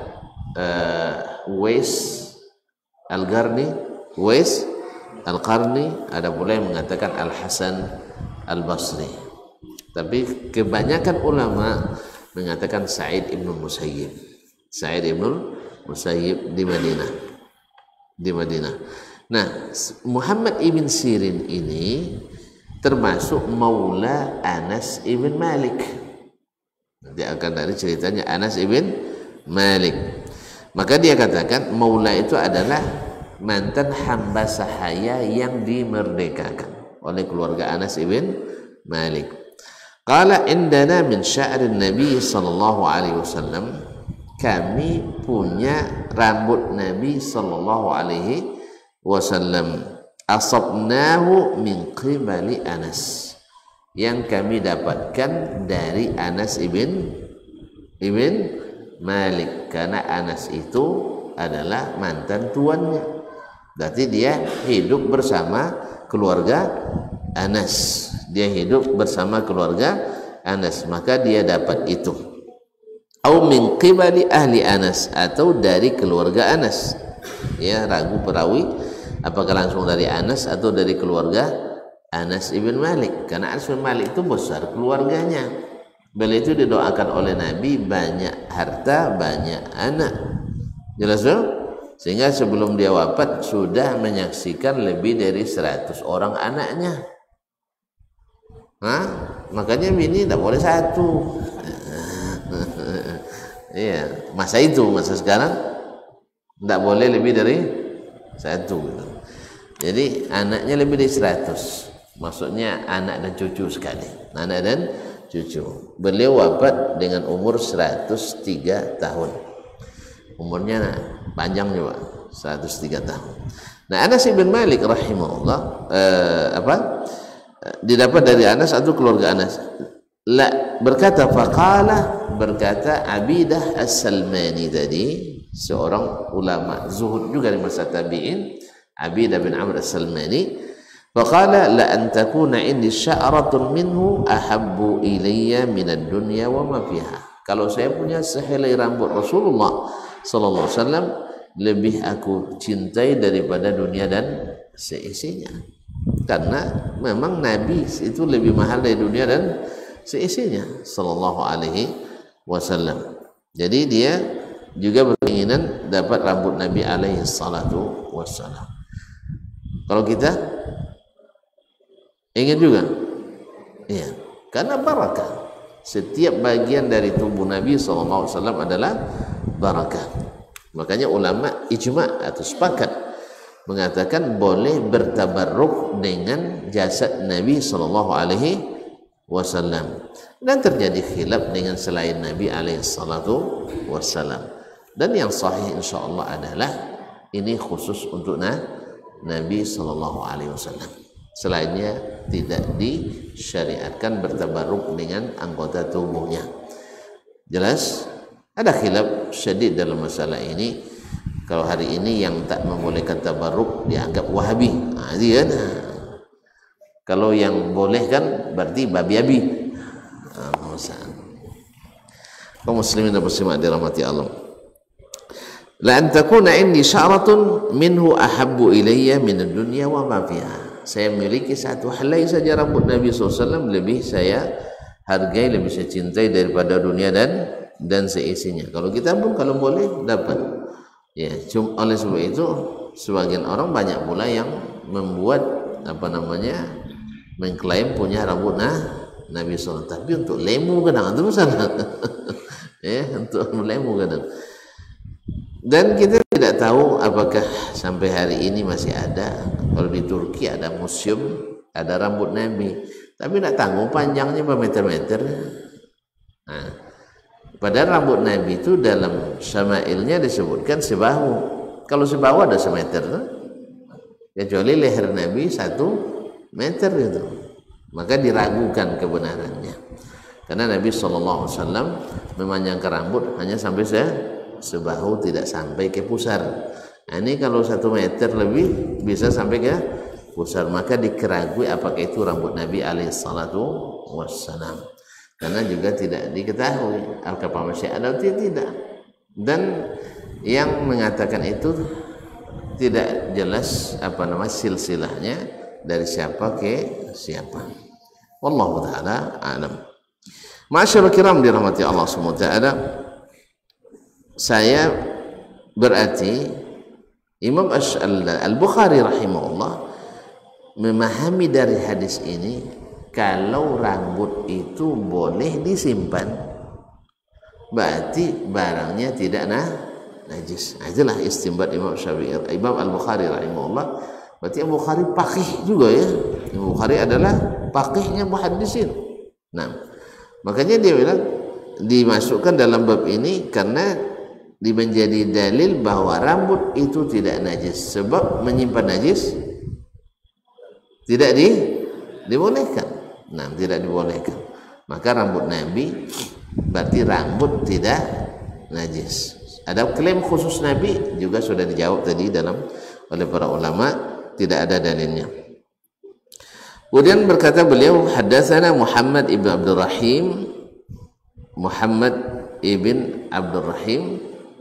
Uwais al-Qarni, ada pula yang mengatakan Al-Hasan al-Basri. Tapi kebanyakan ulama mengatakan Sa'id ibn Musayyib. Sa'id ibn Musayyib di Madinah. Nah, Muhammad ibn Sirin ini termasuk maula Anas ibn Malik. Nanti akan dari ceritanya Anas ibn Malik. Maka dia katakan maula itu adalah mantan hamba sahaya yang dimerdekakan oleh keluarga Anas ibn Malik. Qala indana min sya'rin Nabi sallallahu alaihi wasallam, kami punya rambut Nabi sallallahu alaihi wasallam, asabnahu min qibali Anas, yang kami dapatkan dari Anas ibn Malik, karena Anas itu adalah mantan tuannya. Berarti dia hidup bersama keluarga Anas. Dia hidup bersama keluarga Anas, maka dia dapat itu. Au min qibali ahli Anas, atau dari keluarga Anas. Ya, ragu perawi apakah langsung dari Anas atau dari keluarga Anas ibn Malik, karena Anas ibn Malik itu besar keluarganya. Beliau itu didoakan oleh Nabi banyak harta, banyak anak. Jelas dong? Sehingga sebelum dia wafat sudah menyaksikan lebih dari 100 orang anaknya. Makanya bini tidak boleh satu. Iya, masa itu, masa sekarang tidak boleh lebih dari satu. Jadi anaknya lebih dari 100. Maksudnya anak dan cucu sekali. Anak dan cucu. Beliau wafat dengan umur 103 tahun. Umurnya panjang juga, 103 tahun. Nah, Anas bin Malik rahimahullah didapat dari Anas atau keluarga Anas. Berkata faqala, berkata Abidah As-Salmani tadi, seorang ulama zuhud juga di masa tabi'in, Abidah bin Amr As-Salmani. Faqala la an takuna indi sya'ratun minhu ahabbu ilayya minad dunya wa ma fiha. Kalau saya punya sehelai rambut Rasulullah sallallahu alaihi wasallam, lebih aku cintai daripada dunia dan seisinya. Karena memang Nabi itu lebih mahal dari dunia dan seisinya sallallahu alaihi wasallam. Jadi dia juga berkeinginan dapat rambut Nabi alaihi salatu wassalam. Kalau kita ingin juga, iya, karena barakah. Setiap bagian dari tubuh Nabi SAW adalah barakah. Makanya ulama ijma atau sepakat mengatakan boleh bertabarruk dengan jasad Nabi SAW. Dan terjadi khilaf dengan selain Nabi SAW. Dan yang sahih insyaallah adalah ini khusus untuk Nabi SAW. Selainnya tidak disyariatkan bertabarruk dengan anggota tubuhnya. Jelas? Ada khilaf syadid dalam masalah ini. Kalau hari ini yang tak membolehkan tabarruk dianggap Wahabi. Dia kalau yang boleh kan berarti babi-abi. Kaum muslimin dan muslimat dirahmati Allah. La an takuna indi sya'ratun minhu ahabbu ilayya min ad-dunya wa ma fiha. Saya memiliki satu helai saja rambut Nabi SAW, lebih saya hargai, lebih saya cintai daripada dunia dan seisinya. Kalau kita pun kalau boleh dapat. Ya, cuma oleh sebab itu sebagian orang banyak pula yang membuat mengklaim punya rambut Nabi SAW. Tapi untuk lemu kadang itu sana. Ya, untuk lemu kadang. Dan kita tidak tahu apakah sampai hari ini masih ada. Kalau di Turki ada museum, ada rambut Nabi, tapi tidak tahu panjangnya bermeter-meter. Nah, padahal rambut Nabi itu dalam syama'ilnya disebutkan sebahu. Kalau sebahu ada semeter, kecuali leher Nabi 1 meter itu, maka diragukan kebenarannya. Karena Nabi SAW memanjangkan rambut hanya sampai sebahu, tidak sampai ke pusar. Nah, ini kalau 1 meter lebih bisa sampai ke pusar, maka dikeragui apakah itu rambut Nabi alaihissalatu wassalam. Karena juga tidak diketahui apakah masih ada atau tidak. Dan yang mengatakan itu tidak jelas silsilahnya dari siapa ke siapa. Wallahu taala alam. Ma'asyiral kiram dirahmati Allah Subhanahu wa taala. Saya berarti Imam Al-Bukhari rahimahullah memahami dari hadis ini kalau rambut itu boleh disimpan, berarti barangnya tidak najis. Itulah istinbat Imam Al-Bukhari rahimahullah. Berarti Imam Bukhari faqih juga ya. Imam Bukhari adalah faqihnya muhaddisin. Nah, makanya dia bilang dimasukkan dalam bab ini karena menjadi dalil bahwa rambut itu tidak najis, sebab menyimpan najis tidak dibolehkan. Nah, tidak dibolehkan. Maka rambut Nabi berarti rambut tidak najis. Ada klaim khusus Nabi juga sudah dijawab tadi oleh para ulama, tidak ada dalilnya. Kemudian berkata beliau, haddatsana Muhammad ibn Abdul Rahim, Muhammad ibn Abdul Rahim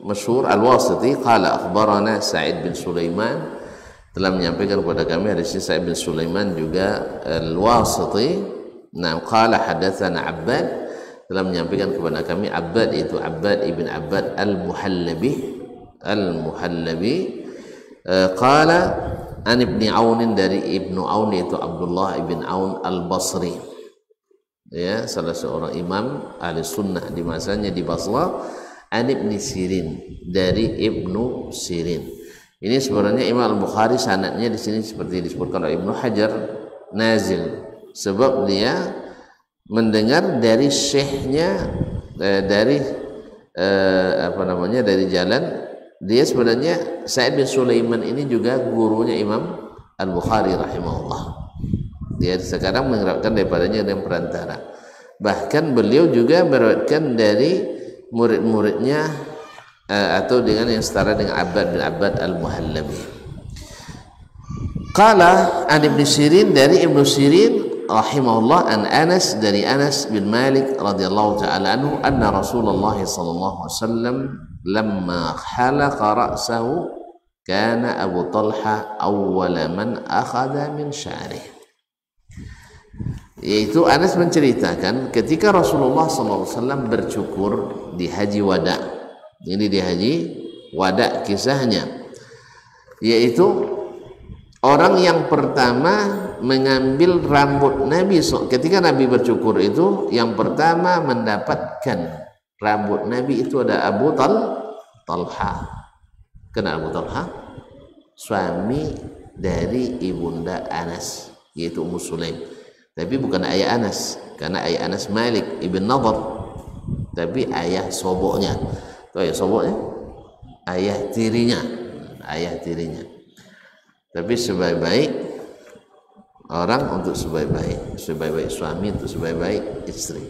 masyhur Al-Wasiti, qala akhbarana Sa'id bin Sulaiman, telah menyampaikan kepada kami hadis Sa'id bin Sulaiman juga Al-Wasiti. Nah, qala hadatsana Abbad, telah menyampaikan kepada kami Abbad, itu Abbad ibn Abbad Al-Muhallabi, qala an Ibni Aun, dari Ibnu Aun yaitu Abdullah ibn Aun Al-Basri, ya, salah seorang imam ahli sunnah di masanya di Basra. An Ibni Sirin, dari Ibnu Sirin. Ini sebenarnya Imam Al-Bukhari sanadnya di sini seperti disebutkan oleh Ibnu Hajar nazil, sebab dia mendengar dari syekhnya, dari dari jalan. Dia sebenarnya Sa'id bin Sulaiman ini juga gurunya Imam Al-Bukhari rahimahullah. Dia sekarang mengharapkan daripadanya dengan perantara. Bahkan beliau juga meriwayatkan dari murid-muridnya atau dengan yang setara dengan Abbad bin Abbad Al-Muhallabi. Qala an Ibnu Sirin, dari Ibnu Sirin rahimahullah, an Anas, dari Anas bin Malik radhiyallahu taala anhu, anna Rasulullah sallallahu alaihi wasallam lamma khalaqa ra'sahu kana Abu Talha awwala man akhadha min sya'rihi. Yaitu Anas menceritakan ketika Rasulullah SAW bercukur di haji wada. Ini di haji wada kisahnya, yaitu orang yang pertama mengambil rambut Nabi. Ketika Nabi bercukur itu, yang pertama mendapatkan rambut Nabi itu ada Abu Talha. Kenal Abu Talha? Suami dari ibunda Anas, yaitu Ummu Sulaim. Tapi bukan ayah Anas, karena ayah Anas Malik ibn Nadhr, tapi ayah soboknya. Itu ayah soboknya, ayah tirinya. Tapi sebaik-baik orang untuk sebaik-baik suami untuk sebaik-baik istri.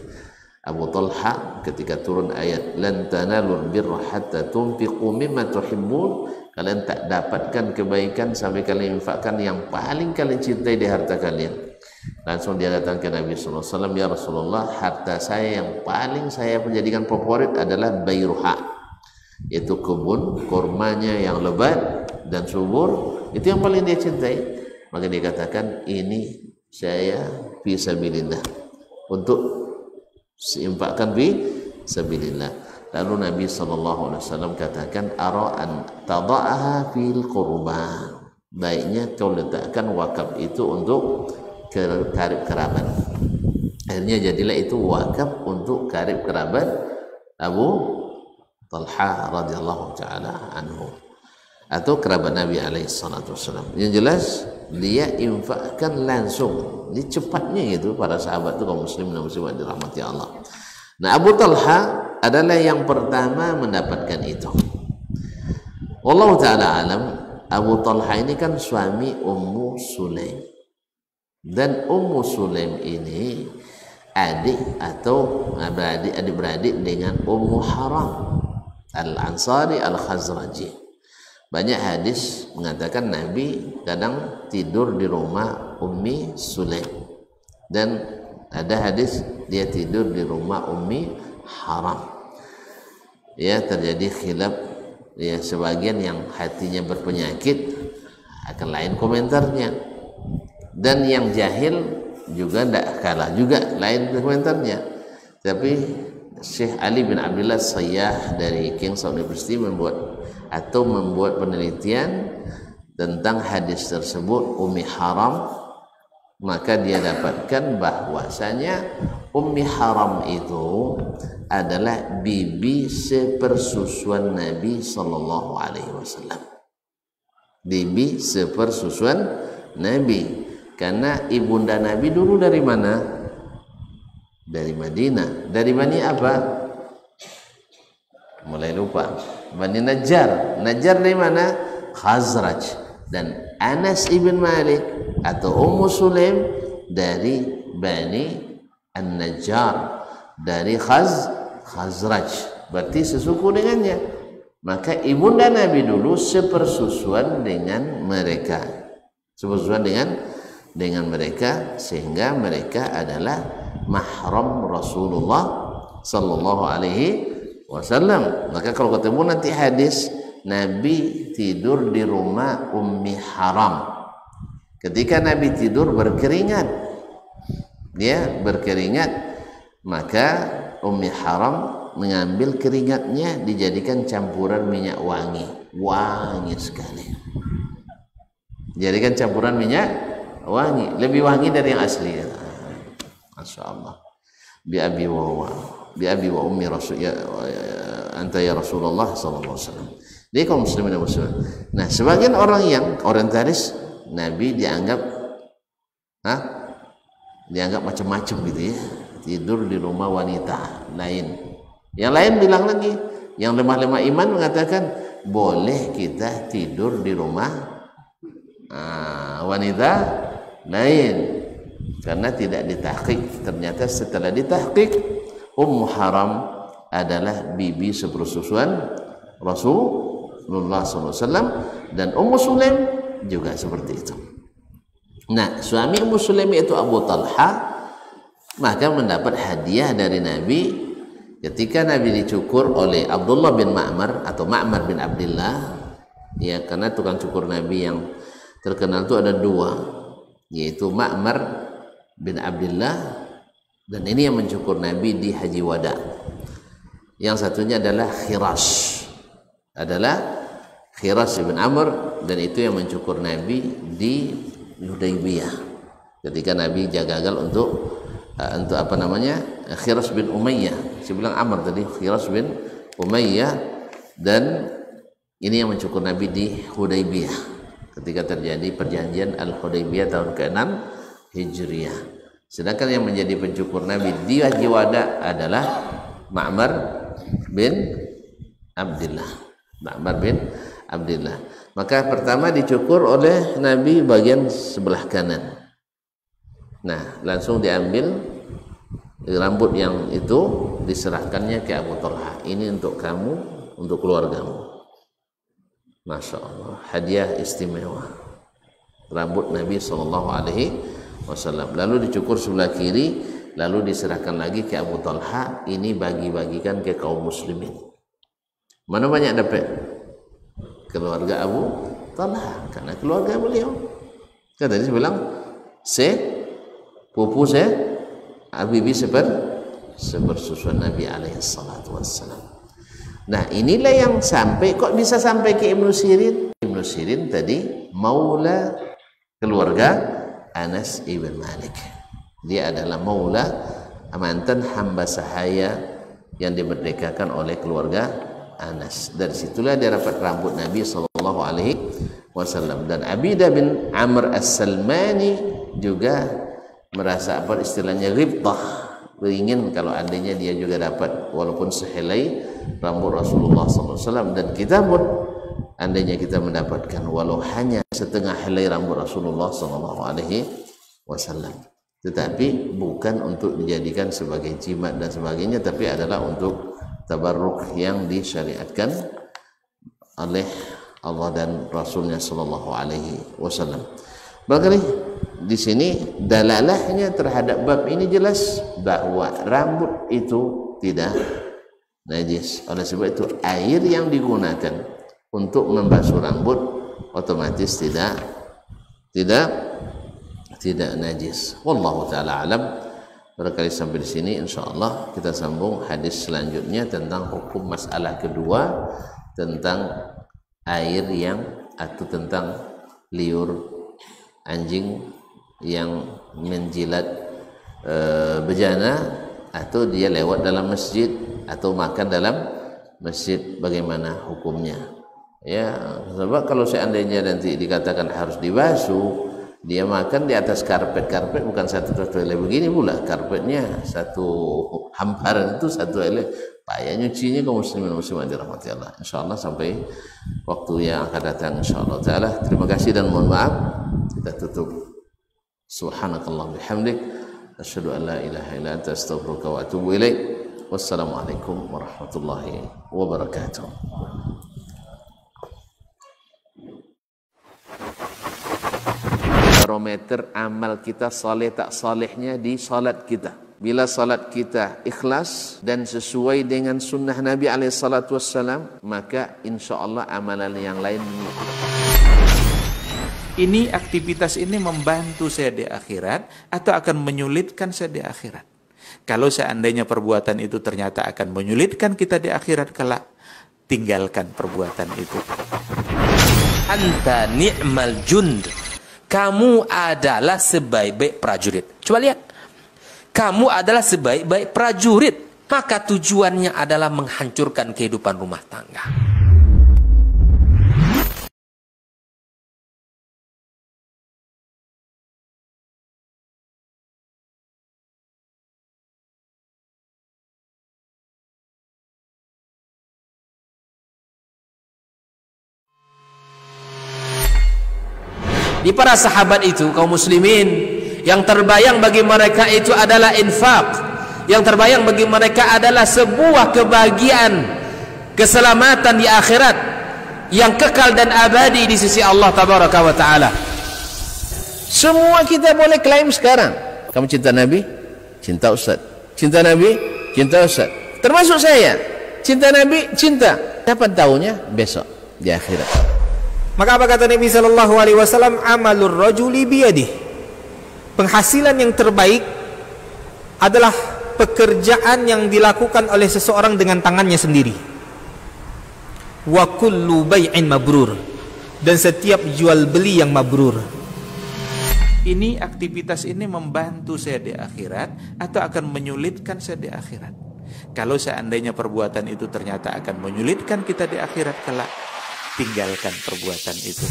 Abu Talha ketika turun ayat lan tanalul birra hatta tunfiqu mimma tuhibbun, kalian tak dapatkan kebaikan sampai kalian infakkan yang paling kalian cintai di harta kalian. Langsung dia datang ke Nabi sallallahu alaihi wasallam, ya Rasulullah, harta saya yang paling saya menjadikan favorit adalah Bayruha, yaitu kebun kurmanya yang lebat dan subur, itu yang paling dia cintai. Maka dia katakan, ini saya fi sabilillah, untuk diinfakkan fi sabilillah. Lalu Nabi sallallahu alaihi wasallam katakan, ara an tada'aha fil qurba, baiknya kau letakkan wakaf itu untuk karib kerabat. Akhirnya jadilah itu wakaf untuk karib kerabat Abu Talha radhiyallahu taala anhu, atau kerabat Nabi alaihi salatu wasallam. Yang jelas dia infakkan langsung, ini cepatnya itu para sahabat itu, kaum muslimin dan muslimat dirahmati Allah. Nah, Abu Talha adalah yang pertama mendapatkan itu. Wallahu taala alam. Abu Talha ini kan suami Ummu Sulaim, dan Ummu Sulaim ini adik atau adik-beradik dengan Ummu Haram Al-Ansari Al-Khazraji. Banyak hadis mengatakan Nabi kadang tidur di rumah Ummi Sulaim, dan ada hadis dia tidur di rumah Ummi Haram. Ya, terjadi khilaf, ya, sebagian yang hatinya berpenyakit akan lain komentarnya, dan yang jahil juga tidak kalah juga lain komentarnya. Tapi Syekh Ali bin Abdullah Sayyah dari King Saud University membuat penelitian tentang hadis tersebut Ummi Haram, maka dia dapatkan bahwasanya Ummi Haram itu adalah bibi sepersusuan Nabi sallallahu alaihi wasallam. Bibi sepersusuan Nabi. Karena ibunda Nabi dulu dari mana? Dari Madinah. Dari Bani apa? Mulai lupa. Bani Najjar. Najjar dari mana? Khazraj. Dan Anas ibn Malik atau Ummu Sulaim dari Bani An-Najjar, dari Khazraj. Berarti sesuku dengannya. Maka ibunda Nabi dulu sepersusuan dengan mereka, sepersusuan dengan mereka, sehingga mereka adalah mahram Rasulullah sallallahu alaihi wasallam. Maka kalau ketemu nanti hadis Nabi tidur di rumah Ummi Haram. Ketika Nabi tidur berkeringat, dia berkeringat, maka Ummi Haram mengambil keringatnya dijadikan campuran minyak wangi, wangi sekali. Jadikan campuran minyak wangi, lebih wangi dari yang asli. Masya Allah. Bi abi wa ummi rasul ya anta ya Rasulullah sallallahu alaihi wasallam. Dia kaum muslimin dan muslimat. Nah, sebagian orang yang orientalis Nabi dianggap macam-macam gitu ya, tidur di rumah wanita lain. Yang lain bilang lagi, yang lemah-lemah iman mengatakan boleh kita tidur di rumah wanita lain karena tidak ditahqiq. Ternyata setelah ditahqiq, Ummu Haram adalah bibi sepersusuan Rasulullah SAW, dan Ummu Sulaim juga seperti itu. Nah, suami Ummu Sulaim itu Abu Talha, maka mendapat hadiah dari Nabi ketika Nabi dicukur oleh Abdullah bin Ma'mar atau Ma'mar bin Abdillah, ya, karena tukang cukur Nabi yang terkenal itu ada dua, yaitu Ma'mar bin Abdillah, dan ini yang mencukur Nabi di Haji Wada. Yang satunya adalah Khiras bin Amr, dan itu yang mencukur Nabi di Hudaybiyah ketika Nabi gagal untuk apa namanya, Khiras bin Umayyah. Saya bilang Amr tadi, Khiras bin Umayyah, dan ini yang mencukur Nabi di Hudaybiyah ketika terjadi perjanjian Al-Hudaybiyah tahun ke-6 Hijriah. Sedangkan yang menjadi pencukur Nabi di Haji Wada adalah Ma'mar bin Abdillah. Maka pertama dicukur oleh Nabi bagian sebelah kanan. Nah, langsung diambil rambut yang itu, diserahkannya ke Abu Talha. Ini untuk kamu, untuk keluargamu. Masya Allah, hadiah istimewa rambut Nabi SAW. Lalu dicukur sebelah kiri, lalu diserahkan lagi ke Abu Talha. Ini bagi-bagikan ke kaum muslimin. Mana banyak dapat? Keluarga Abu Talha, karena keluarga beliau. Kan tadi saya bilang, pupu saya Habibi sepersusuan Nabi alaihi salatu wassalam. Nah, inilah yang sampai, kok bisa sampai ke Ibnu Sirin? Ibnu Sirin tadi maula keluarga Anas ibn Malik. Dia adalah maula, mantan hamba sahaya yang dimerdekakan oleh keluarga Anas. Dari situlah dia dapat rambut Nabi sallallahu alaihi wasallam. Dan Abidah bin Amr As-Salmani juga merasa apa istilahnya ghibtah, beringin kalau andainya dia juga dapat walaupun sehelai rambut Rasulullah SAW. Dan kita pun andainya kita mendapatkan walau hanya setengah helai rambut Rasulullah SAW, tetapi bukan untuk dijadikan sebagai jimat dan sebagainya, tapi adalah untuk tabarruk yang disyariatkan oleh Allah dan Rasulnya SAW. Barangkali di sini dalalahnya terhadap bab ini jelas bahwa rambut itu tidak najis. Oleh sebab itu air yang digunakan untuk membasuh rambut otomatis tidak najis. Wallahu taala alam. Barangkali sampai di sini insyaallah kita sambung hadis selanjutnya tentang hukum masalah kedua tentang air yang atau tentang liur anjing yang menjilat bejana atau dia lewat dalam masjid atau makan dalam masjid, bagaimana hukumnya. Ya, sebab kalau seandainya nanti dikatakan harus dibasuh, dia makan di atas karpet bukan satu helai begini pula, karpetnya satu hamparan itu satu helai, payah nyucinya kaum muslimin muslimat dirahmati Allah. Insyaallah sampai waktu yang akan datang insyaallah taala. Terima kasih dan mohon maaf. Kita tutup. Subhanakallah bihamdik asyhadu an la ilaha illa anta astaghfiruka wa atubu ilaik. Wassalamualaikum warahmatullahi wabarakatuh. barometer amal kita saleh tak salehnya di salat kita. Bila salat kita ikhlas dan sesuai dengan sunnah Nabi SAW, maka insya Allah amalan yang lain ini aktivitas ini membantu saya di akhirat atau akan menyulitkan saya di akhirat. Kalau seandainya perbuatan itu ternyata akan menyulitkan kita di akhirat kelak, tinggalkan perbuatan itu. Anta ni'mal jund. Kamu adalah sebaik-baik prajurit. Coba lihat. Kamu adalah sebaik-baik prajurit. Maka tujuannya adalah menghancurkan kehidupan rumah tangga. Di para sahabat itu, kaum muslimin, yang terbayang bagi mereka itu adalah infak. Yang terbayang bagi mereka adalah sebuah kebahagiaan, keselamatan di akhirat yang kekal dan abadi di sisi Allah Tabaraka wa Ta'ala. semua kita boleh klaim sekarang. Kamu cinta Nabi? Cinta Ustaz. Cinta Nabi? Cinta Ustaz. Termasuk saya. Cinta Nabi? Cinta. Kapan tahunya? Besok di akhirat. Maka apa kata Nabi SAW? Amalur rajuli biyadih. Penghasilan yang terbaik adalah pekerjaan yang dilakukan oleh seseorang dengan tangannya sendiri. Wa kullu bay'in mabrur. Dan setiap jual beli yang mabrur. Ini aktivitas ini membantu saya di akhirat atau akan menyulitkan saya di akhirat. Kalau seandainya perbuatan itu ternyata akan menyulitkan kita di akhirat kelak, tinggalkan perbuatan itu.